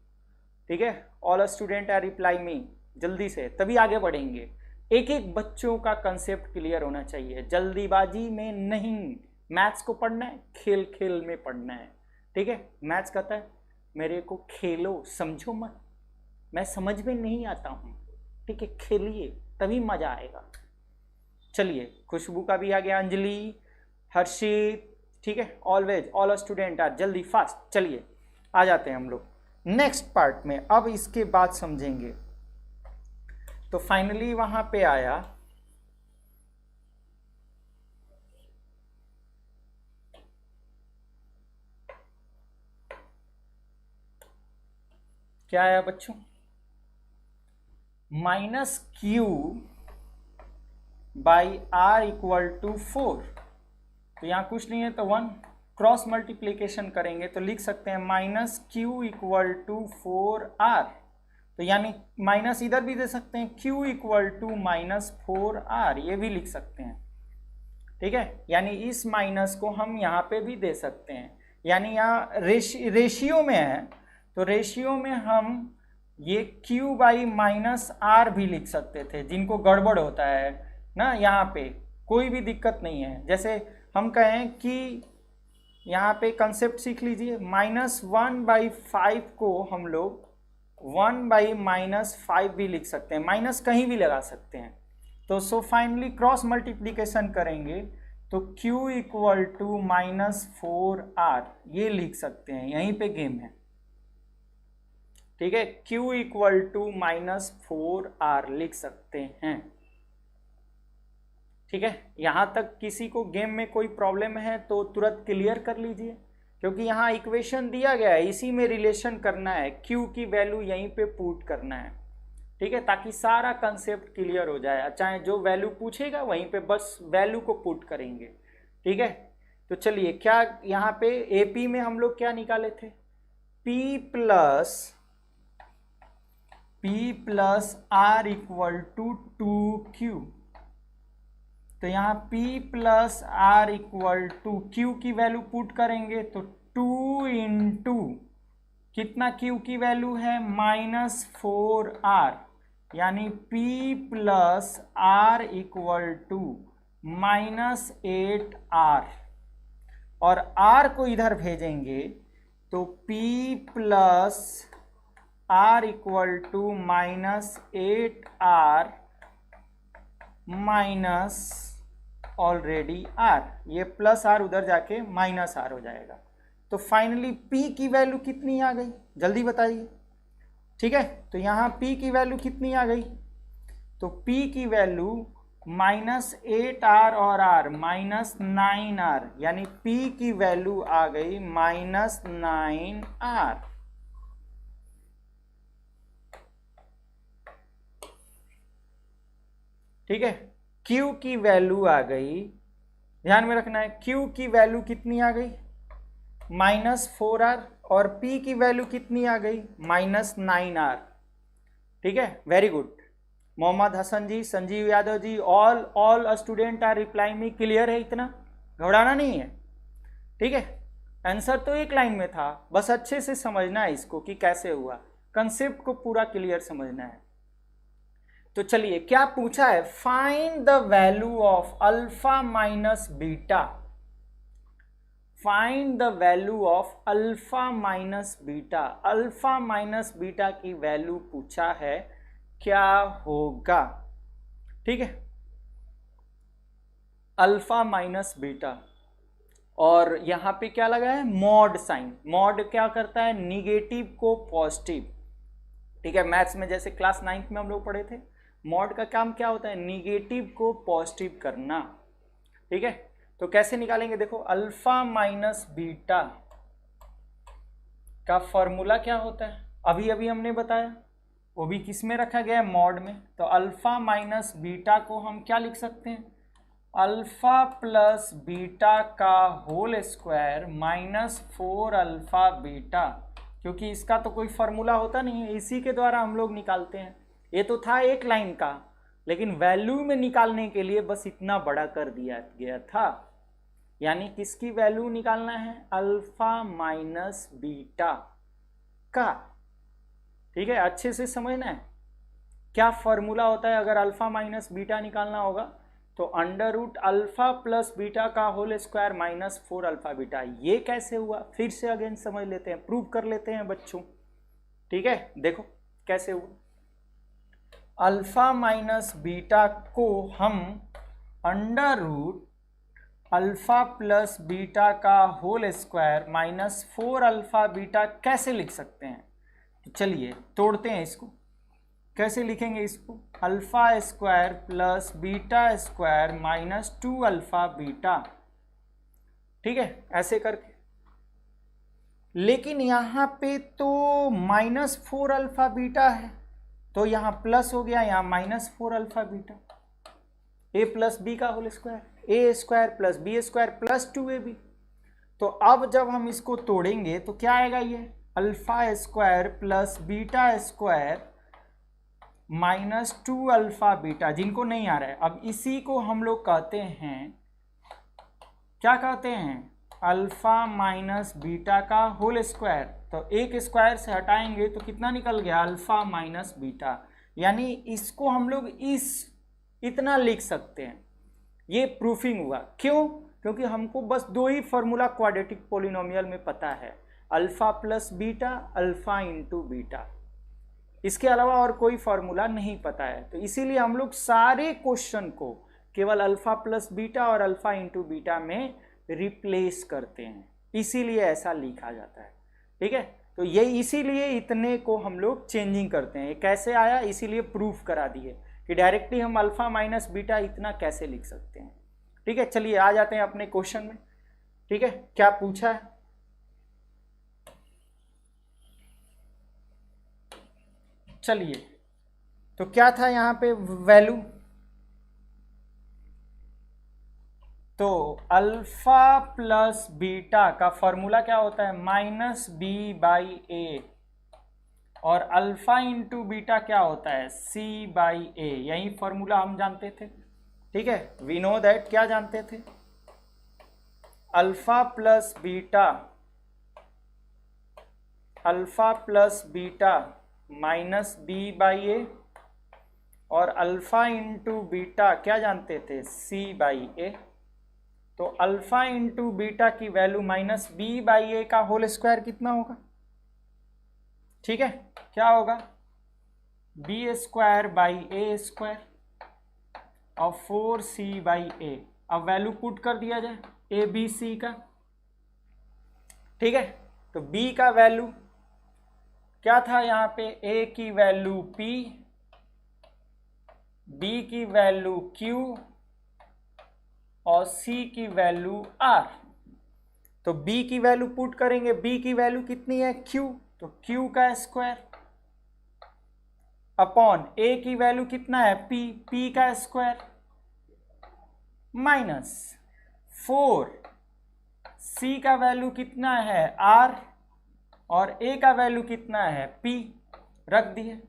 ठीक है, all student are reply me, जल्दी से, तभी आगे बढ़ेंगे। एक एक बच्चों का कंसेप्ट क्लियर होना चाहिए, जल्दीबाजी में नहीं। मैथ्स को पढ़ना है, खेल खेल में पढ़ना है, ठीक है। मैथ्स कहता है मेरे को खेलो, समझो मत, मैं समझ में नहीं आता हूँ, ठीक है, खेलिए तभी मजा आएगा। चलिए खुशबू का भी आ गया, अंजलि, हर्षित, ठीक है, ऑलवेज ऑल स्टूडेंट आर, जल्दी फास्ट। चलिए आ जाते हैं हम लोग नेक्स्ट पार्ट में। अब इसके बाद समझेंगे। तो फाइनली वहां पे आया क्या आया बच्चों, minus Q by R equal to 4। तो यहाँ कुछ नहीं है तो 1 क्रॉस मल्टीप्लीकेशन करेंगे तो लिख सकते हैं minus Q equal to 4r। तो यानी माइनस इधर भी दे सकते हैं, q equal to minus 4r, ये भी लिख सकते हैं, ठीक है। यानी इस माइनस को हम यहाँ पे भी दे सकते हैं, यानी यहाँ रेशियो में है तो रेशियो में हम ये q बाई माइनस आर भी लिख सकते थे, जिनको गड़बड़ होता है ना, यहाँ पे कोई भी दिक्कत नहीं है। जैसे हम कहें कि यहाँ पे कंसेप्ट सीख लीजिए, माइनस 1/5 को हम लोग 1/-5 भी लिख सकते हैं, माइनस कहीं भी लगा सकते हैं। तो सो फाइनली क्रॉस मल्टीप्लीकेशन करेंगे तो q equal to minus 4r, ये लिख सकते हैं, यहीं पे गेम है, ठीक है। q equal to minus 4r लिख सकते हैं, ठीक है। यहां तक किसी को गेम में कोई प्रॉब्लम है तो तुरंत क्लियर कर लीजिए, क्योंकि यहाँ इक्वेशन दिया गया है, इसी में रिलेशन करना है, q की वैल्यू यहीं पे पुट करना है, ठीक है, ताकि सारा कंसेप्ट क्लियर हो जाए। चाहे जो वैल्यू पूछेगा वहीं पे बस वैल्यू को पुट करेंगे, ठीक है। तो चलिए, क्या यहाँ पे AP में हम लोग क्या निकाले थे, P plus R equal to 2Q। तो यहाँ P plus R equal to Q की वैल्यू पुट करेंगे तो 2 इंटू कितना Q की वैल्यू है, माइनस 4R, यानी P plus R equal to minus 8R, और R को इधर भेजेंगे तो P plus R equal to minus 8R minus already R, ये प्लस R उधर जाके माइनस R हो जाएगा। तो फाइनली P की वैल्यू कितनी आ गई, जल्दी बताइए, ठीक है। तो यहाँ P की वैल्यू कितनी आ गई, तो P की वैल्यू माइनस 8R और R माइनस 9R, यानी P की वैल्यू आ गई माइनस 9R, ठीक है। Q की वैल्यू आ गई, ध्यान में रखना है, Q की वैल्यू कितनी आ गई, माइनस 4R, और P की वैल्यू कितनी आ गई, माइनस 9R, ठीक है। Very good, Mohammad Hasan ji, Sanjeev Yadav ji, all student are reply me, clear है, इतना घबराना नहीं है, ठीक है। आंसर तो एक लाइन में था, बस अच्छे से समझना है इसको कि कैसे हुआ, कंसेप्ट को पूरा क्लियर समझना है। तो चलिए, क्या पूछा है, find the value of alpha minus beta, find the value of alpha minus beta, alpha minus beta की वैल्यू पूछा है, क्या होगा, ठीक है, अल्फा माइनस बीटा। और यहां पे क्या लगा है, मॉड साइन, मॉड क्या करता है, निगेटिव को पॉजिटिव, ठीक है। मैथ्स में जैसे क्लास 9th में हम लोग पढ़े थे, मॉड का काम क्या होता है, निगेटिव को पॉजिटिव करना, ठीक है। तो कैसे निकालेंगे, देखो, अल्फा माइनस बीटा का फॉर्मूला क्या होता है, अभी अभी हमने बताया, वो भी किस में रखा गया है, मॉड में। तो अल्फा माइनस बीटा को हम क्या लिख सकते हैं, अल्फा प्लस बीटा का whole square minus 4 alpha beta, क्योंकि इसका तो कोई फॉर्मूला होता नहीं है, इसी के द्वारा हम लोग निकालते हैं। ये तो था एक लाइन का, लेकिन वैल्यू में निकालने के लिए बस इतना बड़ा कर दिया गया था, यानी किसकी वैल्यू निकालना है, अल्फा माइनस बीटा का, ठीक है। अच्छे से समझना है क्या फॉर्मूला होता है अगर अल्फा माइनस बीटा निकालना होगा, तो under root alpha plus beta का whole square minus 4 alpha beta. ये कैसे हुआ, फिर से अगेन समझ लेते हैं, प्रूव कर लेते हैं बच्चों, ठीक है। देखो कैसे हुआ, अल्फा माइनस बीटा को हम under root alpha plus beta का whole square minus 4 alpha beta कैसे लिख सकते हैं? तो चलिए तोड़ते हैं इसको। कैसे लिखेंगे इसको? Alpha square plus beta square minus 2 alpha beta, ठीक है, ऐसे करके। लेकिन यहाँ पे तो माइनस 4 अल्फा बीटा है, तो यहाँ प्लस हो गया, यहाँ minus 4 alpha beta. A plus B का whole square, A square plus B square plus 2ab। तो अब जब हम इसको तोड़ेंगे तो क्या आएगा? ये alpha square plus beta square minus 2 alpha beta, जिनको नहीं आ रहा है। अब इसी को हम लोग कहते हैं, क्या कहते हैं? अल्फा माइनस बीटा का होल स्क्वायर। तो एक स्क्वायर से हटाएंगे तो कितना निकल गया? Alpha minus beta. यानी इसको हम लोग इतना लिख सकते हैं। ये प्रूफिंग हुआ। क्यों? क्योंकि हमको बस दो ही फॉर्मूला क्वाड्रेटिक पोलिनोमियल में पता है, alpha plus beta, alpha into beta. इसके अलावा और कोई फॉर्मूला नहीं पता है। तो इसीलिए हम लोग सारे क्वेश्चन को केवल अल्फा प्लस बीटा और अल्फा इंटू बीटा में रिप्लेस करते हैं, इसीलिए ऐसा लिखा जाता है। ठीक है, तो ये इसीलिए इतने को हम लोग चेंजिंग करते हैं। ये कैसे आया, इसीलिए प्रूफ करा दिए कि डायरेक्टली हम अल्फा माइनस बीटा इतना कैसे लिख सकते हैं। ठीक है, चलिए आ जाते हैं अपने क्वेश्चन में। ठीक है, क्या पूछा है? चलिए, तो क्या था यहाँ पे वैल्यू? तो अल्फा प्लस बीटा का फॉर्मूला क्या होता है? Minus B by A. और अल्फा इंटू बीटा क्या होता है? सी बाई ए। यही फॉर्मूला हम जानते थे। ठीक है, वी नो दैट। क्या जानते थे? Alpha plus beta, alpha plus beta minus B by A, और अल्फा इंटू बीटा क्या जानते थे? C by A. तो अल्फा इंटू बीटा की value minus B by A का होल स्क्वायर कितना होगा? ठीक है, क्या होगा? B square by A square और 4c बाई ए। अब वैल्यू पुट कर दिया जाए ए बी सी का। ठीक है, तो b का वैल्यू क्या था यहाँ पे? a की वैल्यू p, b की वैल्यू q और c की वैल्यू r। तो b की वैल्यू पुट करेंगे, b की वैल्यू कितनी है? q, तो q का स्क्वायर अपॉन a की वैल्यू कितना है? p, p का स्क्वायर माइनस 4, c का वैल्यू कितना है? r, और a का वैल्यू कितना है? p, रख दिए।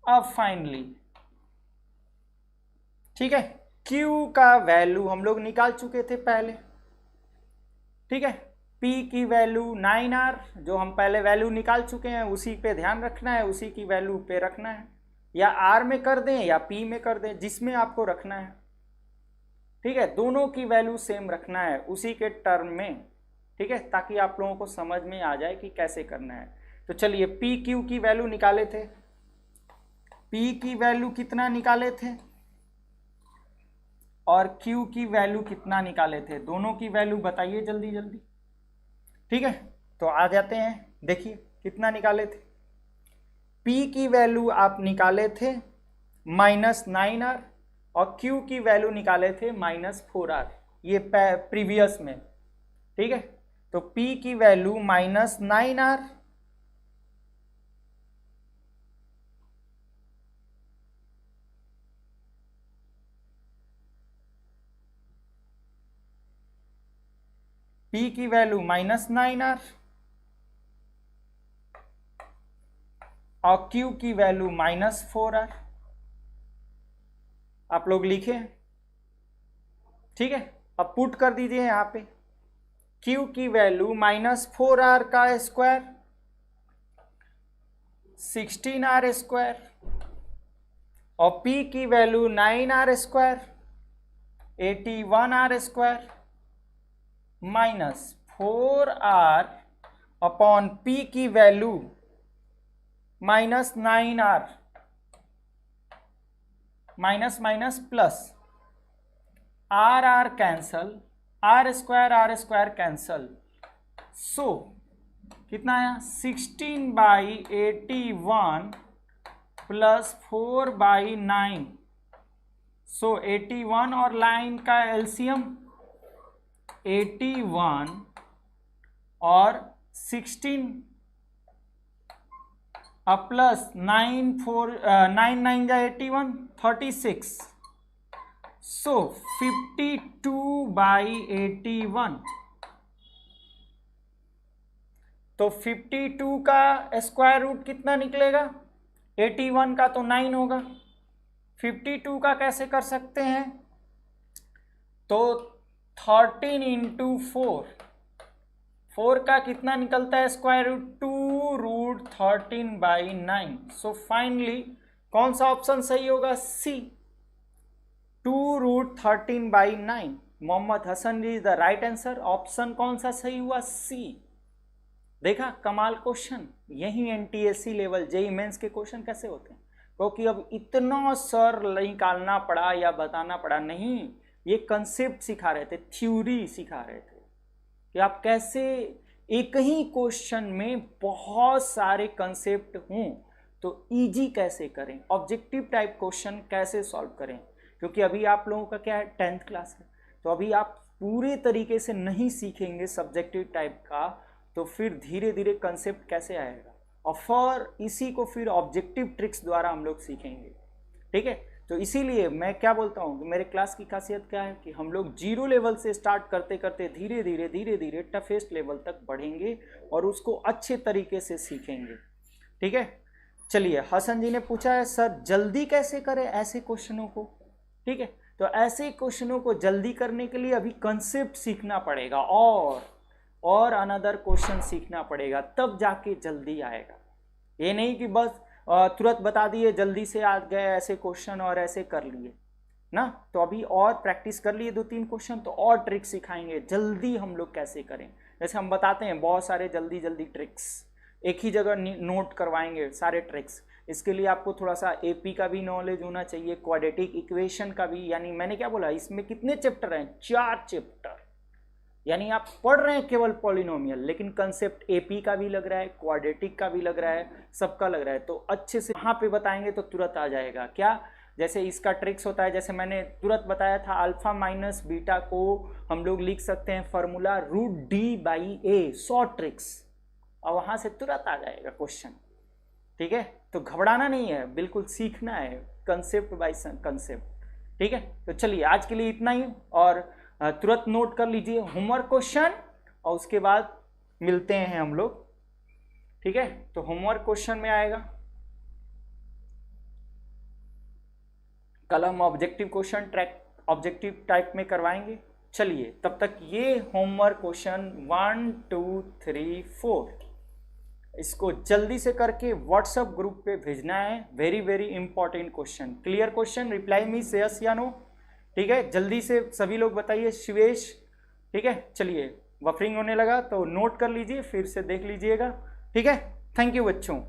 अब फाइनली, ठीक है, q का वैल्यू हम लोग निकाल चुके थे पहले। ठीक है, p की वैल्यू 9r, जो हम पहले वैल्यू निकाल चुके हैं उसी पे ध्यान रखना है, उसी की वैल्यू पे रखना है। या r में कर दें या p में कर दें, जिसमें आपको रखना है। ठीक है, दोनों की वैल्यू सेम रखना है उसी के टर्म में। ठीक है, ताकि आप लोगों को समझ में आ जाए कि कैसे करना है। तो चलिए, पी क्यू की वैल्यू निकाले थे। पी की वैल्यू कितना निकाले थे और क्यू की वैल्यू कितना निकाले थे? दोनों की वैल्यू बताइए जल्दी जल्दी। ठीक है, तो आ जाते हैं। देखिए कितना निकाले थे। पी की वैल्यू आप निकाले थे -9r और क्यू की वैल्यू निकाले थे -4r, ये प्रीवियस में। ठीक है, तो P की वैल्यू -9r P की वैल्यू -9r और Q की वैल्यू -4r। आप लोग लिखे। ठीक है, अब पुट कर दीजिए यहाँ पे। Q की वैल्यू -4r का स्क्वायर 16r स्क्वायर और P की value 9r square 81r square -4r upon P की value -9r, minus minus plus R cancel, R square cancel, so कितना आया 16/81 प्लस 4/9, सो 81 और लाइन का एलसीएम 81 और 16 अब प्लस 9 जा 81 36, सो 52/81। तो 52 का स्क्वायर रूट कितना निकलेगा, 81 का तो 9 होगा, 52 का कैसे कर सकते हैं, तो 13 इंटू 4 का कितना निकलता है स्क्वायर रूट, 2√13/9। सो फाइनली कौन सा ऑप्शन सही होगा, C, 2√13/9। Mohammad Hasan ji is the right answer. Option कौन सा सही हुआ, सी। देखा कमाल क्वेश्चन, यही एनटीएससी लेवल जेईई मेंस के क्वेश्चन कैसे होते हैं, क्योंकि अब इतना सर निकालना पड़ा या बताना पड़ा नहीं, ये कंसेप्ट सिखा रहे थे, थ्योरी सिखा रहे थे कि आप कैसे एक ही क्वेश्चन में बहुत सारे कंसेप्ट हों तो इजी कैसे करें, ऑब्जेक्टिव टाइप क्वेश्चन कैसे सॉल्व करें। क्योंकि अभी आप लोगों का क्या है 10th क्लास है, तो अभी आप पूरे तरीके से नहीं सीखेंगे सब्जेक्टिव टाइप का, तो फिर धीरे धीरे कंसेप्ट कैसे आएगा, और फिर इसी को फिर ऑब्जेक्टिव ट्रिक्स द्वारा हम लोग सीखेंगे। ठीक है, तो इसीलिए मैं क्या बोलता हूँ कि मेरे क्लास की खासियत क्या है कि हम लोग जीरो लेवल से स्टार्ट करते करते धीरे धीरे टफेस्ट लेवल तक बढ़ेंगे और उसको अच्छे तरीके से सीखेंगे। ठीक है, चलिए हसन जी ने पूछा है सर जल्दी कैसे करें ऐसे क्वेश्चनों को। ठीक है, तो ऐसे क्वेश्चनों को जल्दी करने के लिए अभी कंसेप्ट सीखना पड़ेगा और अनदर क्वेश्चन सीखना पड़ेगा, तब जाके जल्दी आएगा। ये नहीं कि बस तुरंत बता दिए जल्दी से आ गए ऐसे क्वेश्चन और ऐसे कर लिए ना, तो अभी और प्रैक्टिस कर लिए 2-3 क्वेश्चन तो और ट्रिक्स सिखाएंगे जल्दी हम लोग कैसे करें। जैसे हम बताते हैं बहुत सारे जल्दी ट्रिक्स एक ही जगह नोट करवाएंगे सारे ट्रिक्स। इसके लिए आपको थोड़ा सा एपी का भी नॉलेज होना चाहिए, क्वाड्रेटिक इक्वेशन का भी, यानी मैंने क्या बोला इसमें कितने चैप्टर हैं, 4 चैप्टर, यानी आप पढ़ रहे हैं केवल पॉलिनोमियल लेकिन कंसेप्ट एपी का भी लग रहा है, क्वाड्रेटिक का भी लग रहा है, सबका लग रहा है, तो अच्छे से वहाँ पे बताएंगे तो तुरंत आ जाएगा। क्या, जैसे इसका ट्रिक्स होता है, जैसे मैंने तुरंत बताया था अल्फा माइनस बीटा को हम लोग लिख सकते हैं फॉर्मूला √D/A, शॉर्ट ट्रिक्स, और वहाँ से तुरंत आ जाएगा क्वेश्चन। ठीक है, तो घबराना नहीं है, बिल्कुल सीखना है कंसेप्ट बाय कंसेप्ट। ठीक है, तो चलिए आज के लिए इतना ही, और तुरंत नोट कर लीजिए होमवर्क क्वेश्चन और उसके बाद मिलते हैं हम लोग। ठीक है, तो होमवर्क क्वेश्चन में आएगा, कल हम ऑब्जेक्टिव क्वेश्चन ऑब्जेक्टिव टाइप में करवाएंगे। चलिए तब तक ये होमवर्क क्वेश्चन 1 2 3 4 इसको जल्दी से करके व्हाट्सएप ग्रुप पे भेजना है। Very important question, clear question, reply me से यस या नो। ठीक है, जल्दी से सभी लोग बताइए। शिवेश, ठीक है, चलिए बफरिंग होने लगा तो नोट कर लीजिए, फिर से देख लीजिएगा। ठीक है, थैंक यू बच्चों।